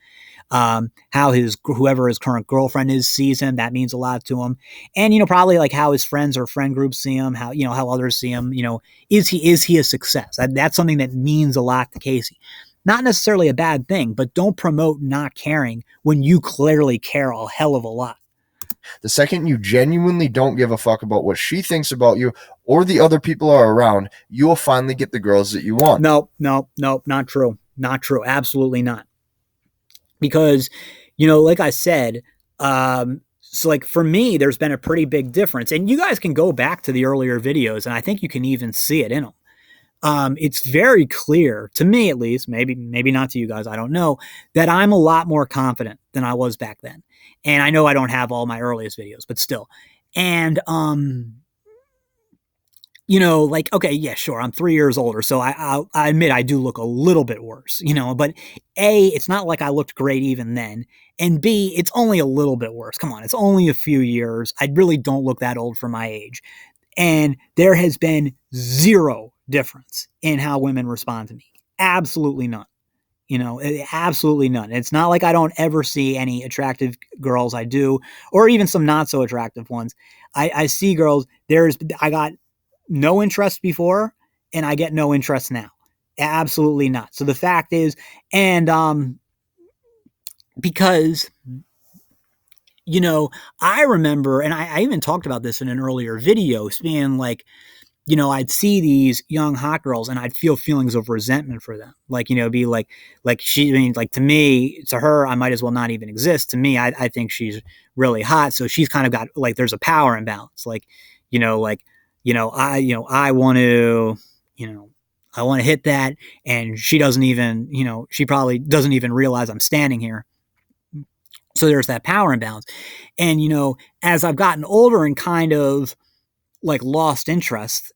How whoever his current girlfriend is sees him, that means a lot to him. And, probably like how his friends or friend groups see him, how others see him, is he a success? That's something that means a lot to Casey. Not necessarily a bad thing, but don't promote not caring when you clearly care a hell of a lot. The second you genuinely don't give a fuck about what she thinks about you or the other people are around, you will finally get the girls that you want. No, not true. Not true. Absolutely not. Because, like I said, so like for me, there's been a pretty big difference. And you guys can go back to the earlier videos, and I think you can even see it in them. It's very clear to me, at least, maybe not to you guys, I don't know, that I'm a lot more confident than I was back then. And I know I don't have all my earliest videos, but still. And, like, okay, yeah, sure, I'm 3 years older, so I admit I do look a little bit worse, but A, it's not like I looked great even then, and B, it's only a little bit worse. Come on, it's only a few years. I really don't look that old for my age. And there has been zero difference in how women respond to me. Absolutely none. Absolutely none. It's not like I don't ever see any attractive girls. I do, or even some not so attractive ones. I see girls. I got no interest before, and I get no interest now. Absolutely not. So the fact is, and because I remember, and I even talked about this in an earlier video, being like, I'd see these young hot girls and I'd feel feelings of resentment for them. Like, be like she, I mean, like to me, to her, I might as well not even exist. To me, I think she's really hot. So she's kind of got like, there's a power imbalance. Like, I want to, I want to hit that. And she doesn't even, she probably doesn't even realize I'm standing here. So there's that power imbalance. And, as I've gotten older and kind of like lost interest,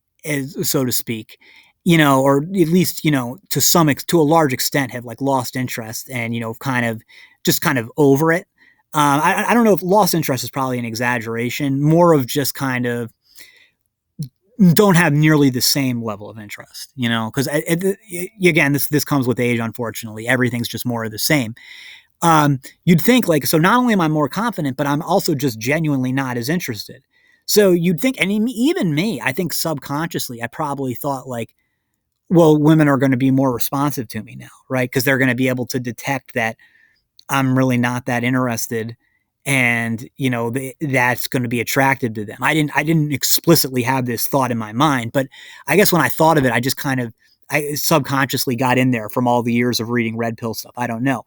so to speak, or at least, to a large extent have like lost interest and, kind of over it. I don't know if lost interest is probably an exaggeration, more of just kind of don't have nearly the same level of interest, because again, this comes with age, unfortunately. Everything's just more of the same. You'd think like, so not only am I more confident, but I'm also just genuinely not as interested. So you'd think, and even me, I think subconsciously, I probably thought like, well, women are going to be more responsive to me now, right? Because they're going to be able to detect that I'm really not that interested, and that's going to be attractive to them. I didn't explicitly have this thought in my mind, but I guess when I thought of it, I just I subconsciously got in there from all the years of reading red pill stuff. I don't know.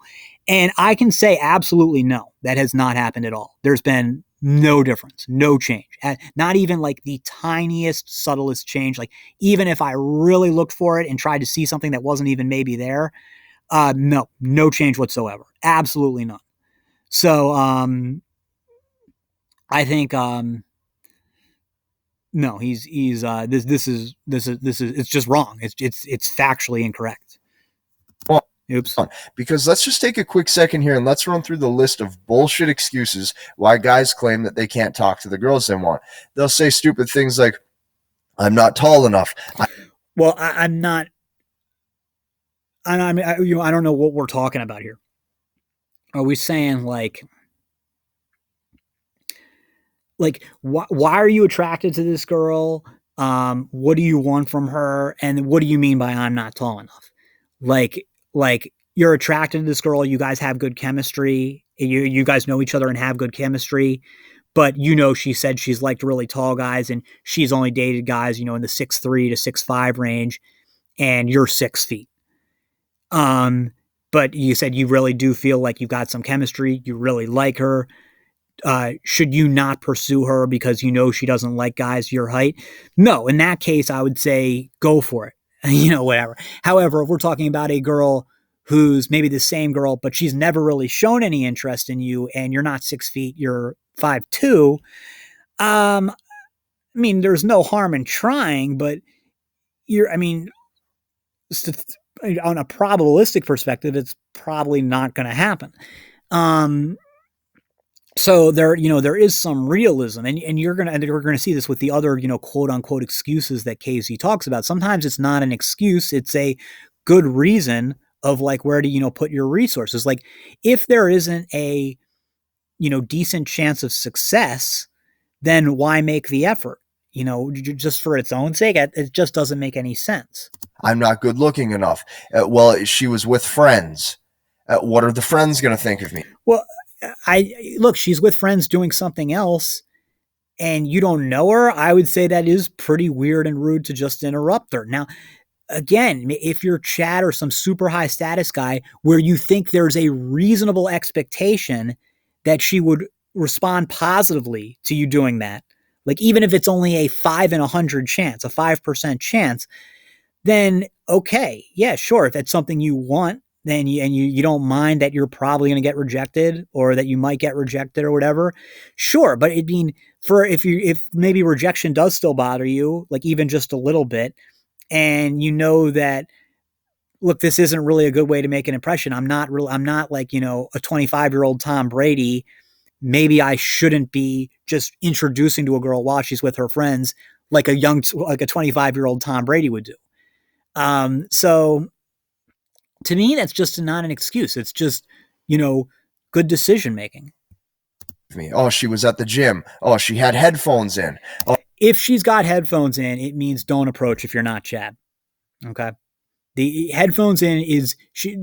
And I can say absolutely no, that has not happened at all. There's been no difference, no change, not even like the tiniest, subtlest change. Like even if I really looked for it and tried to see something that wasn't even maybe there, no change whatsoever. Absolutely none. So, I think, no, this is, it's just wrong. It's factually incorrect. Well, Oops. because let's just take a quick second here and let's run through the list of bullshit excuses why guys claim that they can't talk to the girls they want. They'll say stupid things like, I'm not tall enough. Well, I'm not, I mean, I don't know what we're talking about here. Are we saying why are you attracted to this girl? What do you want from her? And what do you mean by I'm not tall enough? Like, like you're attracted to this girl. You guys have good chemistry. You guys know each other and have good chemistry. But she said she's liked really tall guys, and she's only dated guys in the 6'3" to 6'5" range, and you're 6 feet. Um, but you said you really do feel like you've got some chemistry. You really like her. Should you not pursue her because she doesn't like guys your height? No, in that case, I would say go for it. Whatever. However, if we're talking about a girl who's maybe the same girl, but she's never really shown any interest in you, and you're not 6 feet, you're 5'2". I mean, there's no harm in trying, but I mean, on a probabilistic perspective, it's probably not going to happen. Um, so there is some realism, and you're gonna see this with the other quote unquote excuses that Casey talks about. Sometimes it's not an excuse; it's a good reason of where to put your resources. Like if there isn't a decent chance of success, then why make the effort? Just for its own sake, it just doesn't make any sense. I'm not good looking enough. Well, she was with friends. What are the friends going to think of me? Well, she's with friends doing something else, and you don't know her. I would say that is pretty weird and rude to just interrupt her. Now, again, if you're Chad or some super high status guy where you think there's a reasonable expectation that she would respond positively to you doing that, like even if it's only a 5 in 100 chance, a 5% chance, then okay, yeah, sure. If that's something you want, then you don't mind that you're probably going to get rejected or that you might get rejected or whatever, sure. But it'd mean if maybe rejection does still bother you, like even just a little bit, and that look, this isn't really a good way to make an impression. I'm not like a 25-year-old Tom Brady. Maybe I shouldn't be just introducing to a girl while she's with her friends like a 25-year-old Tom Brady would do. So to me, that's just not an excuse. It's just, good decision making. Oh, she was at the gym. Oh, she had headphones in. Oh. If she's got headphones in, it means don't approach if you're not Chad. Okay. The headphones in is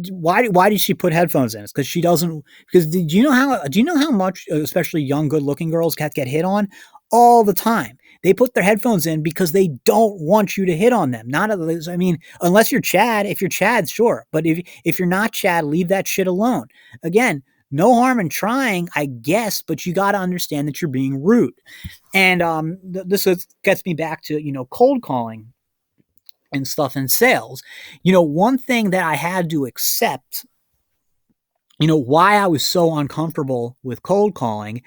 why did she put headphones in? It's because she doesn't, because do you know how much, especially young, good looking girls get hit on all the time? They put their headphones in because they don't want you to hit on them. I mean, unless you're Chad. If you're Chad, sure. But if you're not Chad, leave that shit alone. Again, no harm in trying, I guess, but you got to understand that you're being rude. And this gets me back to, cold calling and stuff in sales. One thing that I had to accept, why I was so uncomfortable with cold calling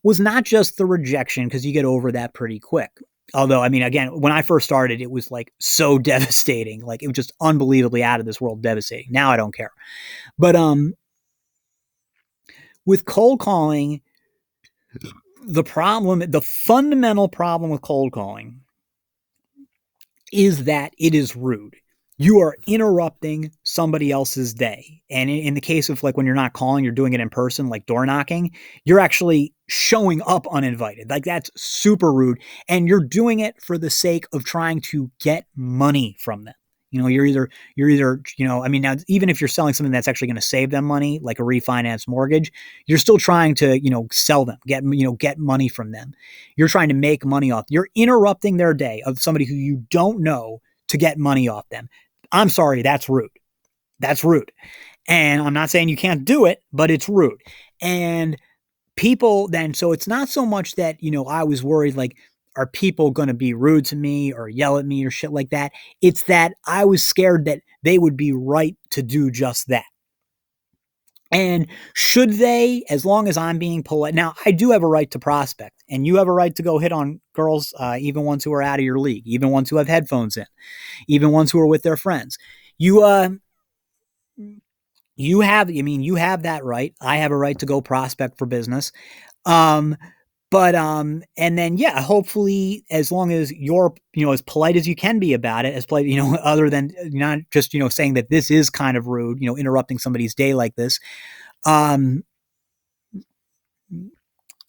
was not just the rejection, because you get over that pretty quick. Although, I mean, again, when I first started, it was like so devastating. Like it was just unbelievably out of this world devastating. Now I don't care. But with cold calling, the fundamental problem with cold calling is that it is rude. You are interrupting somebody else's day. And in the case of when you're not calling, you're doing it in person, like door knocking, you're actually showing up uninvited. Like that's super rude. And you're doing it for the sake of trying to get money from them. You're either, I mean, now, even if you're selling something that's actually going to save them money, like a refinance mortgage, you're still trying to, sell them, get money from them. You're trying to make money off. You're interrupting their day of somebody who you don't know to get money off them. I'm sorry, that's rude. That's rude. And I'm not saying you can't do it, but it's rude. And people then, so it's not so much that, I was worried, are people going to be rude to me or yell at me or shit like that? It's that I was scared that they would be right to do just that. And should they, as long as I'm being polite, now I do have a right to prospect, and you have a right to go hit on girls, even ones who are out of your league, even ones who have headphones in, even ones who are with their friends. You have that right. I have a right to go prospect for business. And then, yeah, hopefully, as long as you're, as polite as you can be about it, as polite, other than not just, saying that this is kind of rude, interrupting somebody's day like this.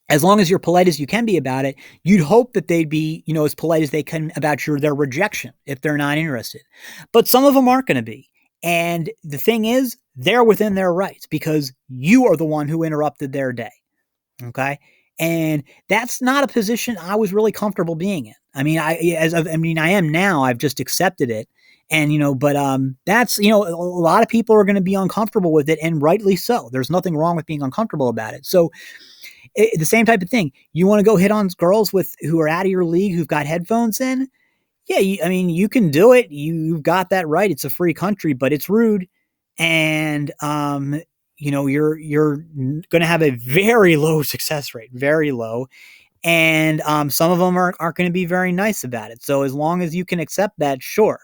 as long as you're polite as you can be about it, you'd hope that they'd be, as polite as they can about their rejection if they're not interested. But some of them aren't going to be. And the thing is, they're within their rights because you are the one who interrupted their day. Okay. And that's not a position I was really comfortable being in. I mean, I am now. I've just accepted it, and but that's a lot of people are going to be uncomfortable with it, and rightly so. There's nothing wrong with being uncomfortable about it. So the same type of thing. You want to go hit on girls who are out of your league, who've got headphones in? Yeah, you can do it. You've got that right. It's a free country, but it's rude, and you're going to have a very low success rate, very low, and some of them aren't going to be very nice about it. So as long as you can accept that, sure.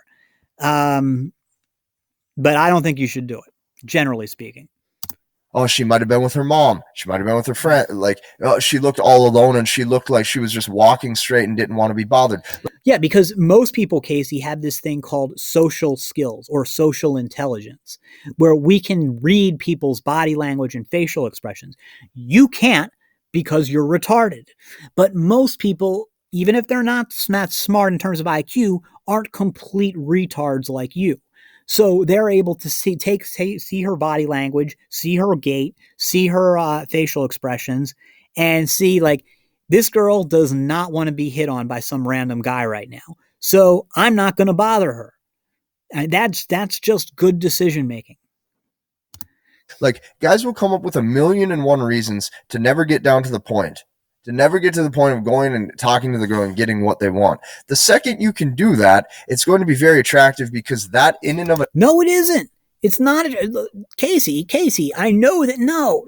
But I don't think you should do it, generally speaking. Oh, she might have been with her mom. She might have been with her friend. Like, she looked all alone, and she looked like she was just walking straight and didn't want to be bothered. Yeah, because most people, Casey, have this thing called social skills or social intelligence, where we can read people's body language and facial expressions. You can't because you're retarded. But most people, even if they're not smart in terms of IQ, aren't complete retards like you. So they're able to see her body language, see her gait, see her facial expressions, and see like this girl does not want to be hit on by some random guy right now. So I'm not going to bother her. And that's just good decision making. Like, guys will come up with 1,000,001 reasons to never get down to the point. To never get to the point of going and talking to the girl and getting what they want. The second you can do that, it's going to be very attractive because that in and of it. No, it isn't. It's not. Casey, I know that. No.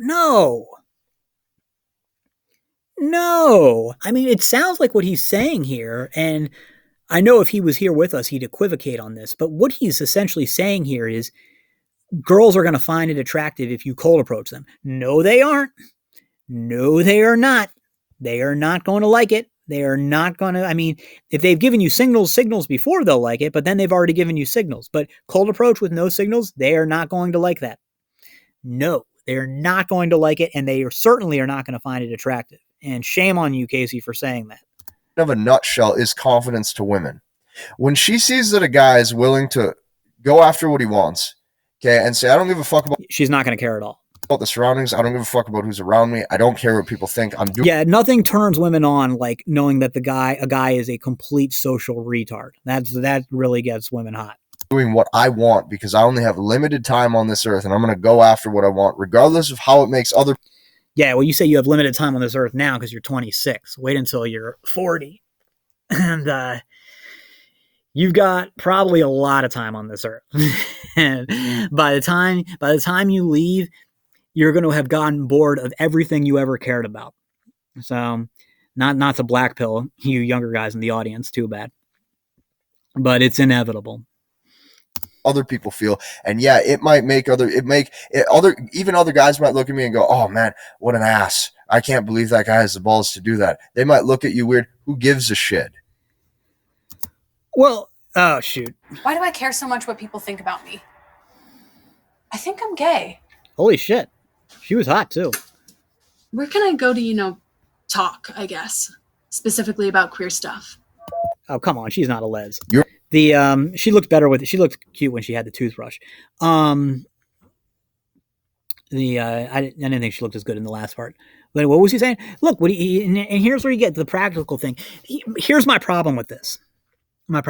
I mean, it sounds like what he's saying here, and I know if he was here with us, he'd equivocate on this, but what he's essentially saying here is girls are going to find it attractive if you cold approach them. No, they aren't. No, they are not. They are not going to like it. They are not going to, I mean, if they've given you signals before, they'll like it, but then they've already given you signals. But cold approach with no signals, they are not going to like that. No, they're not going to like it, and they certainly are not going to find it attractive. And shame on you, Casey, for saying that. Of a nutshell is confidence to women. When she sees that a guy is willing to go after what he wants, okay, and say, I don't give a fuck about. She's not going to care at all. About the surroundings. I don't give a fuck about who's around me. I don't care what people think I'm doing. Yeah, nothing turns women on like knowing that a guy is a complete social retard. That really gets women hot. Doing what I want because I only have limited time on this earth, and I'm going to go after what I want, regardless of how it makes other. Yeah, well, you say you have limited time on this earth now because you're 26. Wait until you're 40, and you've got probably a lot of time on this earth. And by the time you leave, you're going to have gotten bored of everything you ever cared about. So, not to black pill you younger guys in the audience, too bad. But it's inevitable. Other people feel, and yeah, it might make other guys might look at me and go, oh man, what an ass. I can't believe that guy has the balls to do that. They might look at you weird. Who gives a shit? Well, oh shoot. Why do I care so much what people think about me? I think I'm gay. Holy shit. She was hot too. Where can I go to, talk, I guess, specifically about queer stuff? Oh, come on. She's not a les. She looked better with it. She looked cute when she had the toothbrush. I didn't think she looked as good in the last part. But what was he saying? Look, and here's where you get to the practical thing. Here's my problem with this. We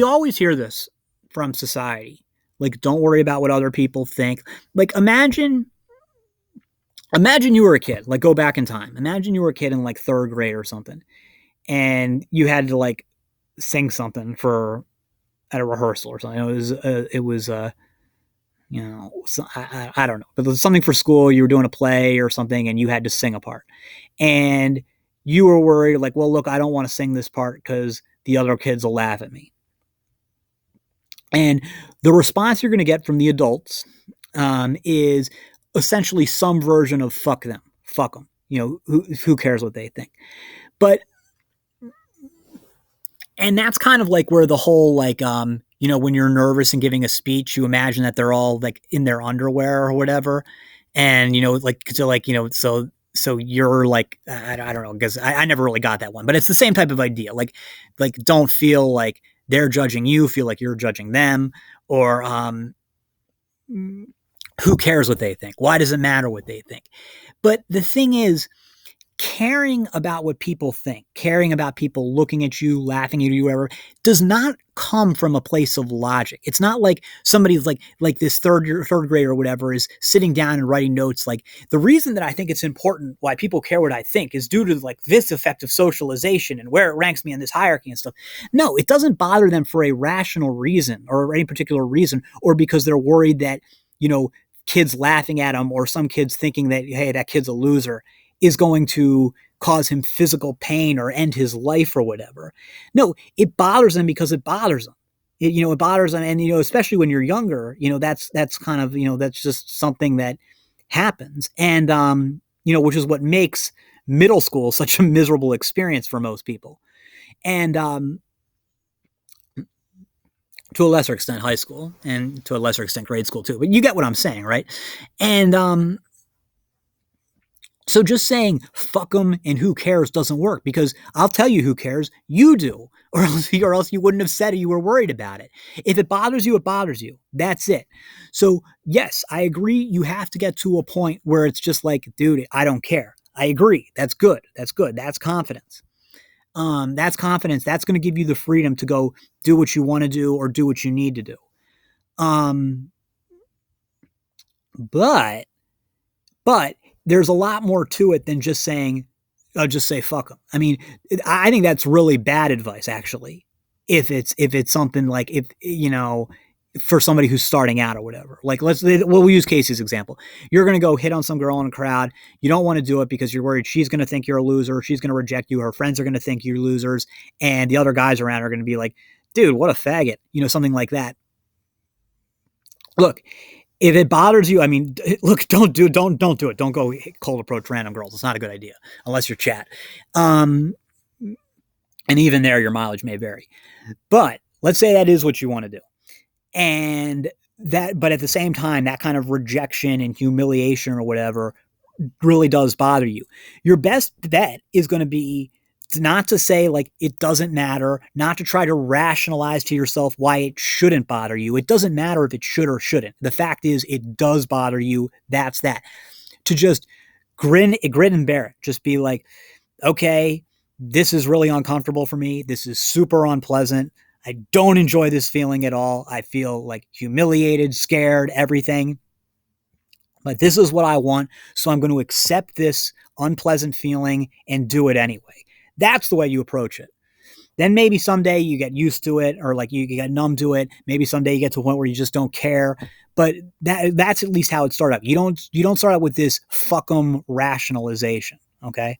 always hear this from society. Like, don't worry about what other people think. Like, imagine you were a kid. Like, go back in time. Imagine you were a kid in like 3rd grade or something, and you had to like sing something at a rehearsal or something. It was I don't know, but it was something for school. You were doing a play or something, and you had to sing a part, and you were worried, like, well, look, I don't want to sing this part because the other kids will laugh at me. And the response you're going to get from the adults is essentially some version of fuck them. Who cares what they think? And that's kind of like where the whole like, when you're nervous and giving a speech, you imagine that they're all like in their underwear or whatever. And so you're like, I don't know, because I never really got that one, but it's the same type of idea. Like don't feel like they're judging you, feel like you're judging them, or who cares what they think? Why does it matter what they think? But the thing is, caring about what people think, caring about people looking at you, laughing at you, whatever, does not come from a place of logic. It's not like somebody's like this third grader or whatever is sitting down and writing notes. Like, the reason that I think it's important why people care what I think is due to like this effect of socialization and where it ranks me in this hierarchy and stuff. No, it doesn't bother them for a rational reason or any particular reason, or because they're worried that, kids laughing at them or some kids thinking that, hey, that kid's a loser is going to cause him physical pain or end his life or whatever. No, it bothers them because it bothers them. It bothers them. And, especially when you're younger, that's kind of, that's just something that happens. And, which is what makes middle school such a miserable experience for most people. And, to a lesser extent, high school, and to a lesser extent, grade school too. But you get what I'm saying, right? And, so just saying fuck them and who cares doesn't work, because I'll tell you who cares. You do, or else you wouldn't have said it. You were worried about it. If it bothers you, it bothers you. That's it. So yes, I agree. You have to get to a point where it's just like, dude, I don't care. I agree. That's good. That's good. That's confidence. That's confidence. That's going to give you the freedom to go do what you want to do or do what you need to do. But there's a lot more to it than just saying, just say fuck them. I mean, I think that's really bad advice, actually. If it's something like, for somebody who's starting out or whatever. Like, we'll use Casey's example. You're going to go hit on some girl in a crowd. You don't want to do it because you're worried she's going to think you're a loser. She's going to reject you. Her friends are going to think you're losers. And the other guys around are going to be like, dude, what a faggot. Something like that. Look, if it bothers you, I mean, look, don't do it. Don't do it. Don't go cold approach random girls. It's not a good idea unless you're chat. And even there, your mileage may vary. But let's say that is what you want to do. And but at the same time, that kind of rejection and humiliation or whatever really does bother you. Your best bet is going to be not to say like it doesn't matter, not to try to rationalize to yourself why it shouldn't bother you. It doesn't matter if it should or shouldn't. The fact is, it does bother you. That's that. To just grin and bear it. Just be like, okay, this is really uncomfortable for me. This is super unpleasant. I don't enjoy this feeling at all. I feel like humiliated, scared, everything. But this is what I want, so I'm going to accept this unpleasant feeling and do it anyway. That's the way you approach it. Then maybe someday you get used to it, or like you get numb to it. Maybe someday you get to a point where you just don't care. But that's at least how it started out. You don't start out with this fuck 'em rationalization. Okay.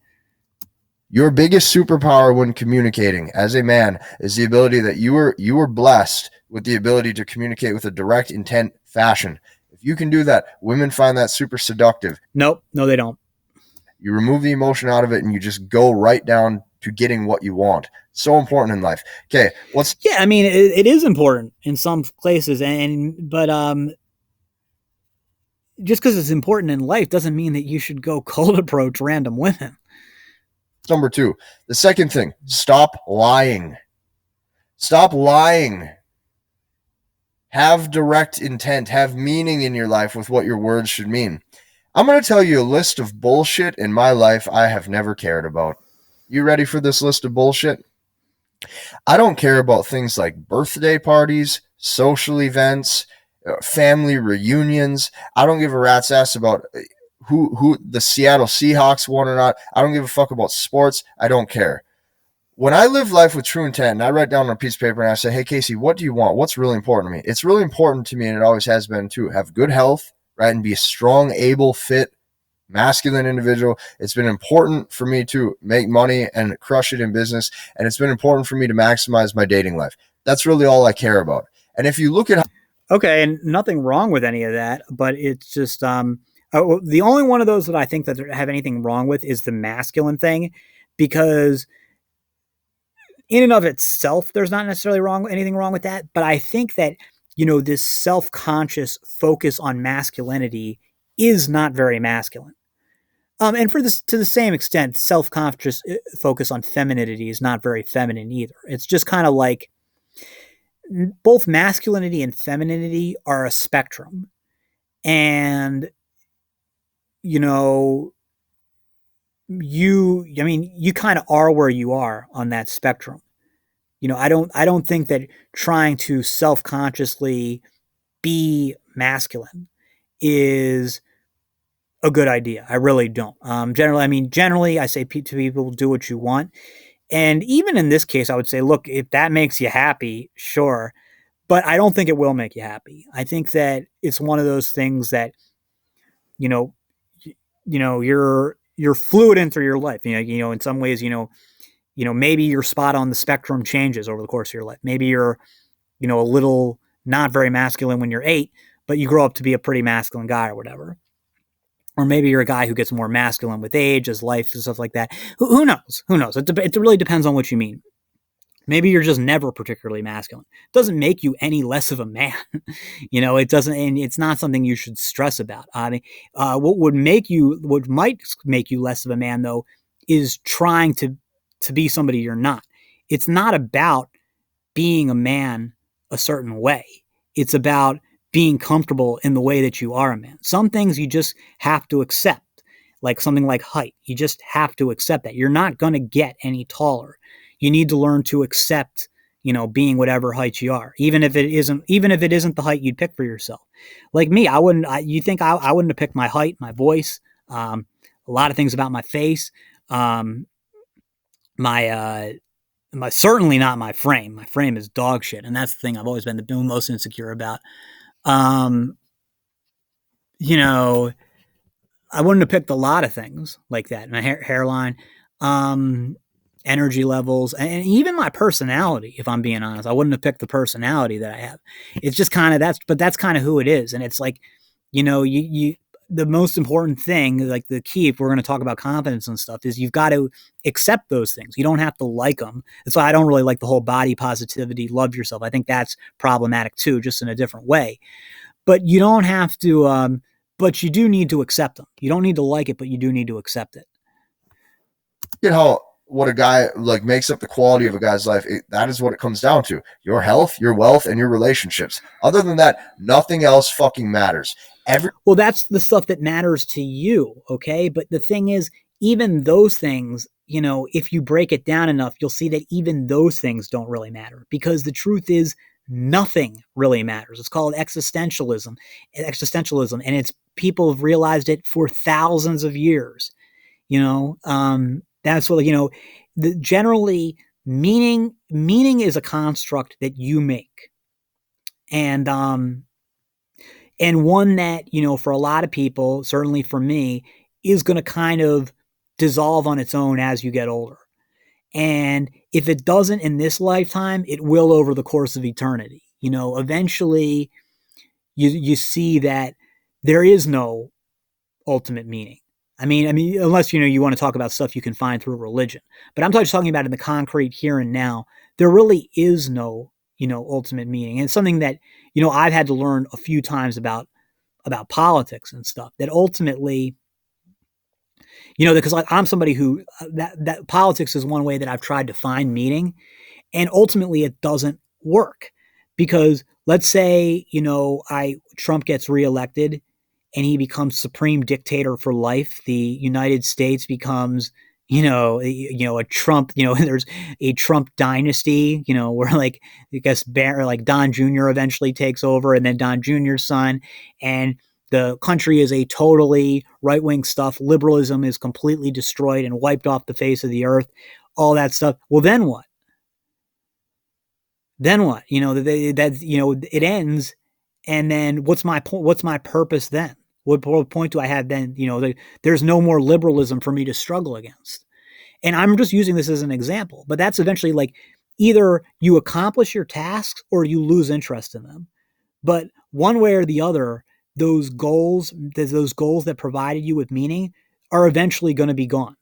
Your biggest superpower when communicating as a man is the ability that you were blessed with the ability to communicate with a direct intent fashion. If you can do that, women find that super seductive. Nope. No, they don't. You remove the emotion out of it and you just go right down to getting what you want. So important in life. Okay. Yeah, I mean, it is important in some places, but just because it's important in life doesn't mean that you should go cold approach random women. Number 2. The second thing, stop lying. Stop lying. Have direct intent. Have meaning in your life with what your words should mean. I'm going to tell you a list of bullshit in my life I have never cared about. You ready for this list of bullshit? I don't care about things like birthday parties, social events, family reunions. I don't give a rat's ass about who the Seattle Seahawks won or not. I don't give a fuck about sports. I don't care. When I live life with true intent and I write down on a piece of paper and I say, hey, Casey, what do you want? What's really important to me? It's really important to me, and it always has been, to have good health, right, and be a strong, able, fit, masculine individual. It's been important for me to make money and crush it in business, and it's been important for me to maximize my dating life. That's really all I care about. And if you look at okay, and nothing wrong with any of that, but it's just the only one of those that I think that have anything wrong with is the masculine thing, because in and of itself, there's not necessarily anything wrong with that. But I think that, this self-conscious focus on masculinity is not very masculine. And for this, to the same extent, self-conscious focus on femininity is not very feminine either. It's just kind of like both masculinity and femininity are a spectrum, and you know, you kind of are where you are on that spectrum. I don't think that trying to self-consciously be masculine is a good idea. I really don't. Generally, I say to people, do what you want. And even in this case, I would say, look, if that makes you happy, sure. But I don't think it will make you happy. I think that it's one of those things that, you know, you're fluid in through your life. In some ways, maybe your spot on the spectrum changes over the course of your life. Maybe you're, a little not very masculine when you're 8, but you grow up to be a pretty masculine guy or whatever. Or maybe you're a guy who gets more masculine with age, as life and stuff like that. Who knows? Who knows? It really depends on what you mean. Maybe you're just never particularly masculine. It doesn't make you any less of a man. It doesn't, and it's not something you should stress about. I mean, what might make you less of a man though, is trying to be somebody you're not. It's not about being a man a certain way. It's about being comfortable in the way that you are a man. Some things you just have to accept, like something like height. You just have to accept that. You're not going to get any taller. You need to learn to accept, being whatever height you are, even if it isn't the height you'd pick for yourself. Like me, you think I wouldn't have picked my height, my voice, a lot of things about my face, my certainly not my frame. My frame is dog shit, and that's the thing I've always been the most insecure about. Um, you know, I wouldn't have picked a lot of things like that. My hairline, um, energy levels, and even my personality. If I'm being honest, I wouldn't have picked the personality that I have. It's just kind of that's kind of who it is, and it's like, you the most important thing, like the key, if we're going to talk about confidence and stuff, is you've got to accept those things. You don't have to like them. That's why I don't really like the whole body positivity, love yourself. I think that's problematic too, just in a different way. But you don't have to. But you do need to accept them. You don't need to like it, but you do need to accept it. Get how what a guy like makes up the quality of a guy's life. That is what it comes down to: your health, your wealth, and your relationships. Other than that, nothing else fucking matters. Well, that's the stuff that matters to you, okay? But the thing is, even those things, if you break it down enough, you'll see that even those things don't really matter, because the truth is nothing really matters. It's called existentialism, and it's people have realized it for thousands of years. That's what generally meaning is a construct that you make, and one that, for a lot of people, certainly for me, is going to kind of dissolve on its own as you get older. And if it doesn't in this lifetime, it will over the course of eternity. Eventually you see that there is no ultimate meaning. I mean, unless, you want to talk about stuff you can find through religion, but I'm just talking about in the concrete here and now, there really is no, ultimate meaning. And it's something that, I've had to learn a few times about politics and stuff, that ultimately, because like I'm somebody who that politics is one way that I've tried to find meaning, and ultimately it doesn't work, because let's say, Trump gets reelected and he becomes supreme dictator for life. The United States becomes, a Trump, there's a Trump dynasty, where like, I guess like Don Jr. eventually takes over, and then Don Jr.'s son, and the country is a totally right-wing stuff. Liberalism is completely destroyed and wiped off the face of the earth, all that stuff. Well, then what? Then what? It ends. And then what's my point? What's my purpose then? What point do I have then? There's no more liberalism for me to struggle against. And I'm just using this as an example, but that's eventually like either you accomplish your tasks or you lose interest in them. But one way or the other, those goals that provided you with meaning are eventually going to be gone,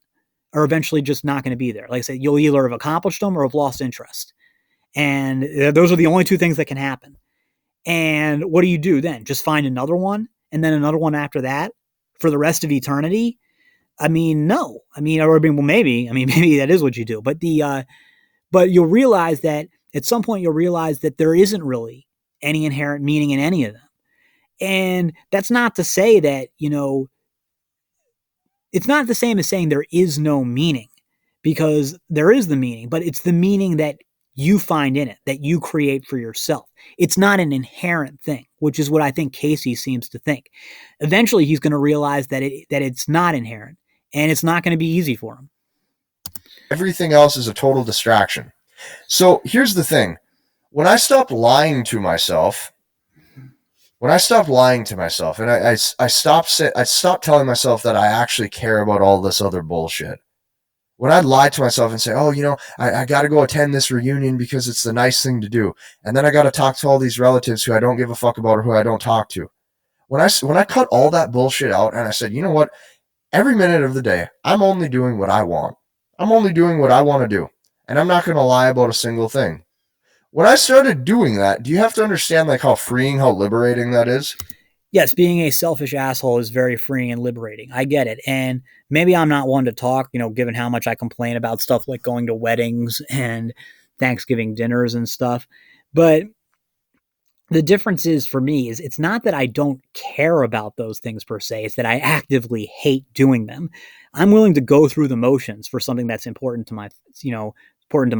are eventually just not going to be there. Like I said, you'll either have accomplished them or have lost interest. And those are the only two things that can happen. And what do you do then? Just find another one, and then another one after that, for the rest of eternity? I mean, no. I mean, or well, maybe. I mean, maybe that is what you do. But you'll realize that at some point you'll realize that there isn't really any inherent meaning in any of them. And that's not to say that, it's not the same as saying there is no meaning, because there is the meaning, but it's the meaning that you find in it, that you create for yourself. It's not an inherent thing, which is what I think Casey seems to think. Eventually, he's going to realize that it's not inherent, and it's not going to be easy for him. Everything else is a total distraction. So here's the thing. When I stopped lying to myself, and I stopped telling myself that I actually care about all this other bullshit. When I'd lie to myself and say, oh, I got to go attend this reunion because it's the nice thing to do. And then I got to talk to all these relatives who I don't give a fuck about or who I don't talk to. When I cut all that bullshit out and I said, you know what? Every minute of the day, I'm only doing what I want. I'm only doing what I want to do. And I'm not going to lie about a single thing. When I started doing that, do you have to understand like how freeing, how liberating that is? Yes, being a selfish asshole is very freeing and liberating. I get it. And maybe I'm not one to talk, given how much I complain about stuff like going to weddings and Thanksgiving dinners and stuff. But the difference is for me is it's not that I don't care about those things per se. It's that I actively hate doing them. I'm willing to go through the motions for something that's important to my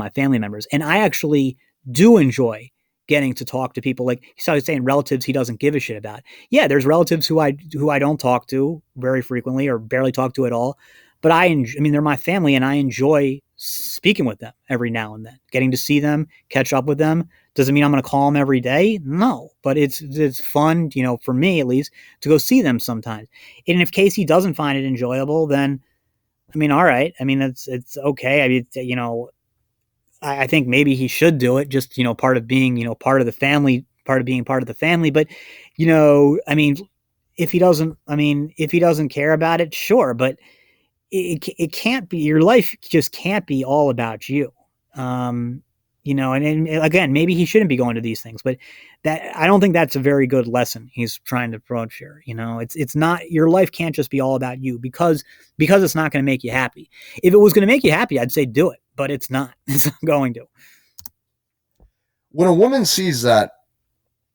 family members. And I actually do enjoy getting to talk to people. Like he started saying relatives he doesn't give a shit about. Yeah, there's relatives who I don't talk to very frequently or barely talk to at all. But they're my family, and I enjoy speaking with them every now and then, getting to see them, catch up with them. Doesn't mean I'm going to call them every day. No, but it's fun, for me at least, to go see them sometimes. And if Casey doesn't find it enjoyable, then, all right. It's okay. I think maybe he should do it, just, part of being, part of the family, part of being part of the family. But, if he doesn't care about it, sure. But it can't be, your life just can't be all about you. And again, maybe he shouldn't be going to these things, but I don't think that's a very good lesson he's trying to approach here. It's not, your life can't just be all about you because it's not going to make you happy. If it was going to make you happy, I'd say do it, but it's not. It's not going to. When a woman sees that,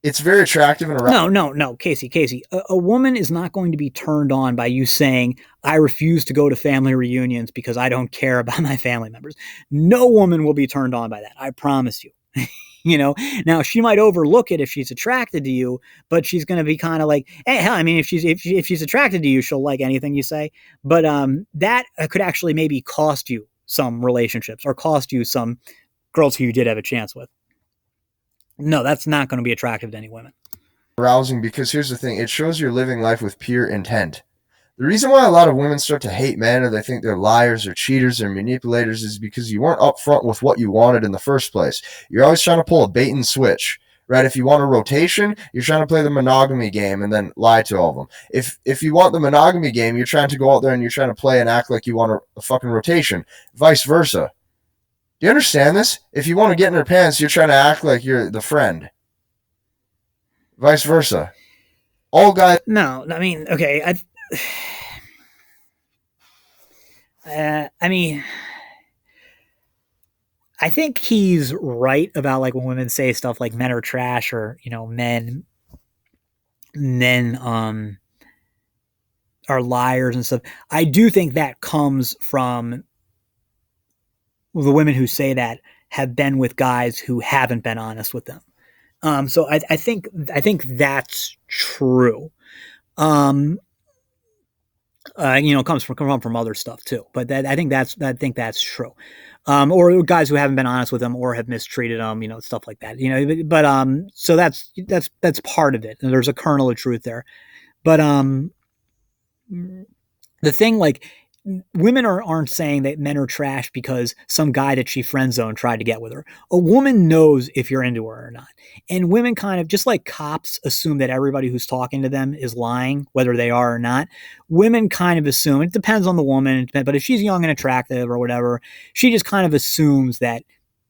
it's very attractive and arousing. No, Casey. A woman is not going to be turned on by you saying, I refuse to go to family reunions because I don't care about my family members. No woman will be turned on by that. I promise you. Now she might overlook it if she's attracted to you, but she's going to be kind of like, hey, hell, if she's attracted to you, she'll like anything you say. But that could actually maybe cost you some relationships or cost you some girls who you did have a chance with. No, that's not going to be attractive to any women. Arousing, because here's the thing, it shows you're living life with pure intent. The reason why a lot of women start to hate men or they think they're liars or cheaters or manipulators is because you weren't upfront with what you wanted in the first place. You're always trying to pull a bait and switch, right? If you want a rotation, you're trying to play the monogamy game and then lie to all of them. If you want the monogamy game, you're trying to go out there and you're trying to play and act like you want a fucking rotation. Vice versa. Do you understand this? If you want to get in her pants, you're trying to act like you're the friend. Vice versa. All guys. No, okay. I think he's right about like when women say stuff like men are trash or, men are liars and stuff. I do think that comes from the women who say that have been with guys who haven't been honest with them. So I think that's true. It comes from other stuff too, but I think that's true. Or guys who haven't been honest with them or have mistreated them, stuff like that. But so that's part of it. And there's a kernel of truth there. But the thing, like, women aren't saying that men are trash because some guy that she friend zoned tried to get with her. A woman knows if you're into her or not. And women kind of, just like cops assume that everybody who's talking to them is lying, whether they are or not, women kind of assume, it depends on the woman, but if she's young and attractive or whatever, she just kind of assumes that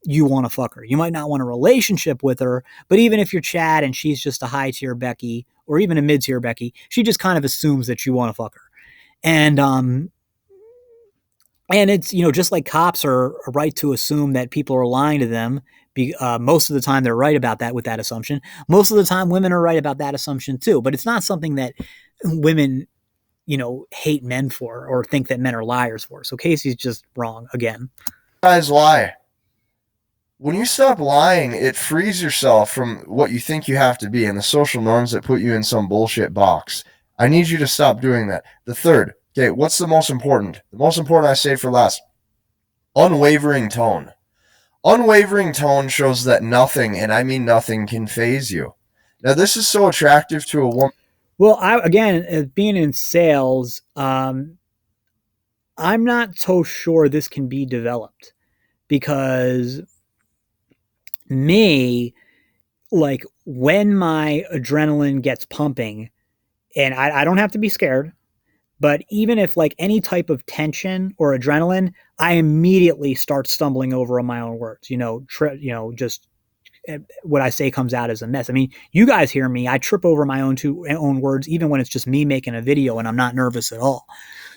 you want to fuck her. You might not want a relationship with her, but even if you're Chad and she's just a high tier Becky or even a mid tier Becky, she just kind of assumes that you want to fuck her. And and it's, you know, just like cops are right to assume that people are lying to them. Most of the time they're right about that with that assumption. Most of the time women are right about that assumption too. But it's not something that women, you know, hate men for or think that men are liars for. So Casey's just wrong again. Guys lie. When you stop lying, it frees yourself from what you think you have to be and the social norms that put you in some bullshit box. I need you to stop doing that. The third, okay, what's the most important? The most important I saved for last. Unwavering tone. Unwavering tone shows that nothing, and I mean nothing, can phase you. Now, this is so attractive to a woman. Well, again, being in sales, I'm not so sure this can be developed because me, like when my adrenaline gets pumping, and I don't have to be scared, but even if like any type of tension or adrenaline, I immediately start stumbling over on my own words. You know, just what I say comes out as a mess. I mean, you guys hear me. I trip over my own words, even when it's just me making a video and I'm not nervous at all.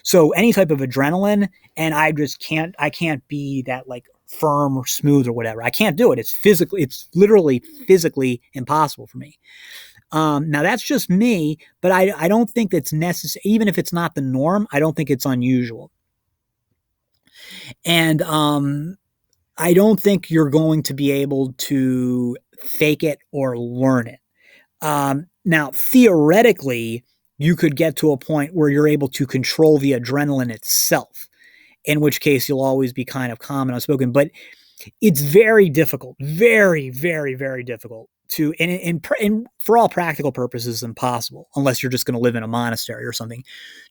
So any type of adrenaline, and I just I can't be that like firm or smooth or whatever. I can't do it. It's literally physically impossible for me. Now that's just me, but I don't think that's necessary. Even if it's not the norm, I don't think it's unusual. And I don't think you're going to be able to fake it or learn it. Now, theoretically, you could get to a point where you're able to control the adrenaline itself, in which case you'll always be kind of calm and outspoken. But it's very difficult, very, very, very difficult to, and for all practical purposes, impossible, unless you're just going to live in a monastery or something,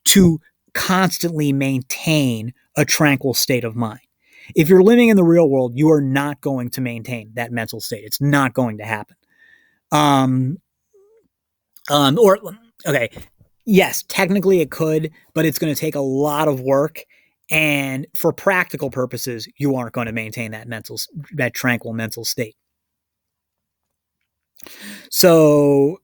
to constantly maintain a tranquil state of mind. If you're living in the real world, you are not going to maintain that mental state. It's not going to happen. Or okay, yes, technically it could, but it's going to take a lot of work. And for practical purposes, you aren't going to maintain that tranquil mental state. So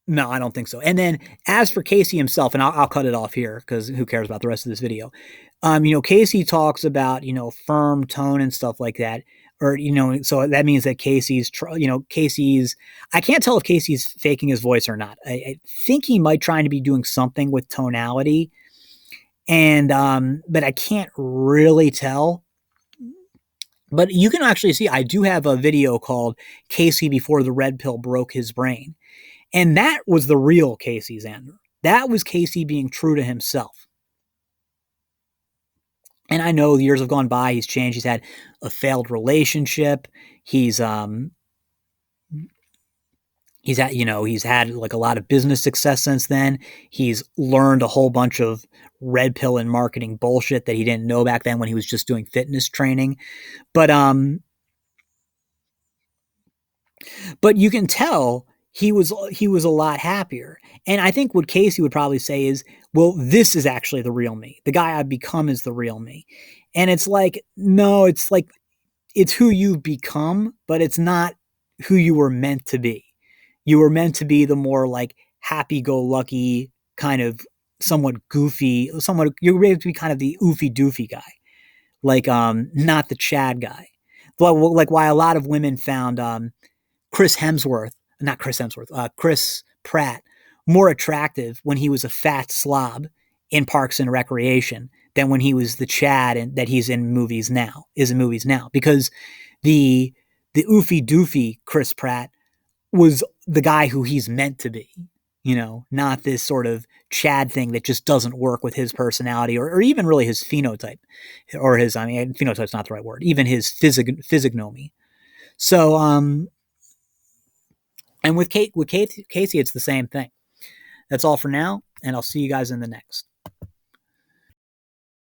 no, I don't think so. And then as for Casey himself, and I'll cut it off here because who cares about the rest of this video? You know, Casey talks about, you know, firm tone and stuff like that. Or, you know, so that means that I can't tell if Casey's faking his voice or not. I think he might try to be doing something with tonality. And, but I can't really tell. But you can actually see, I do have a video called Casey Before the Red Pill Broke His Brain. And that was the real Casey Zander. That was Casey being true to himself. And I know the years have gone by. He's changed. He's had a failed relationship. He's had like a lot of business success since then. He's learned a whole bunch of red pill and marketing bullshit that he didn't know back then when he was just doing fitness training. But you can tell he was a lot happier. And I think what Casey would probably say is, well, this is actually the real me. The guy I've become is the real me. And it's like, no, it's like, it's who you've become, but it's not who you were meant to be. You were meant to be the more like happy-go-lucky kind of somewhat goofy, you're meant to be kind of the oofy doofy guy. Like, not the Chad guy. Like why a lot of women found, Chris Pratt more attractive when he was a fat slob in Parks and Recreation than when he was the Chad that he's in movies now, because the oofy doofy Chris Pratt was the guy who he's meant to be, you know, not this sort of Chad thing that just doesn't work with his personality or even really his phenotype or phenotype's not the right word, even his physiognomy. So, and with Casey, it's the same thing. That's all for now, and I'll see you guys in the next.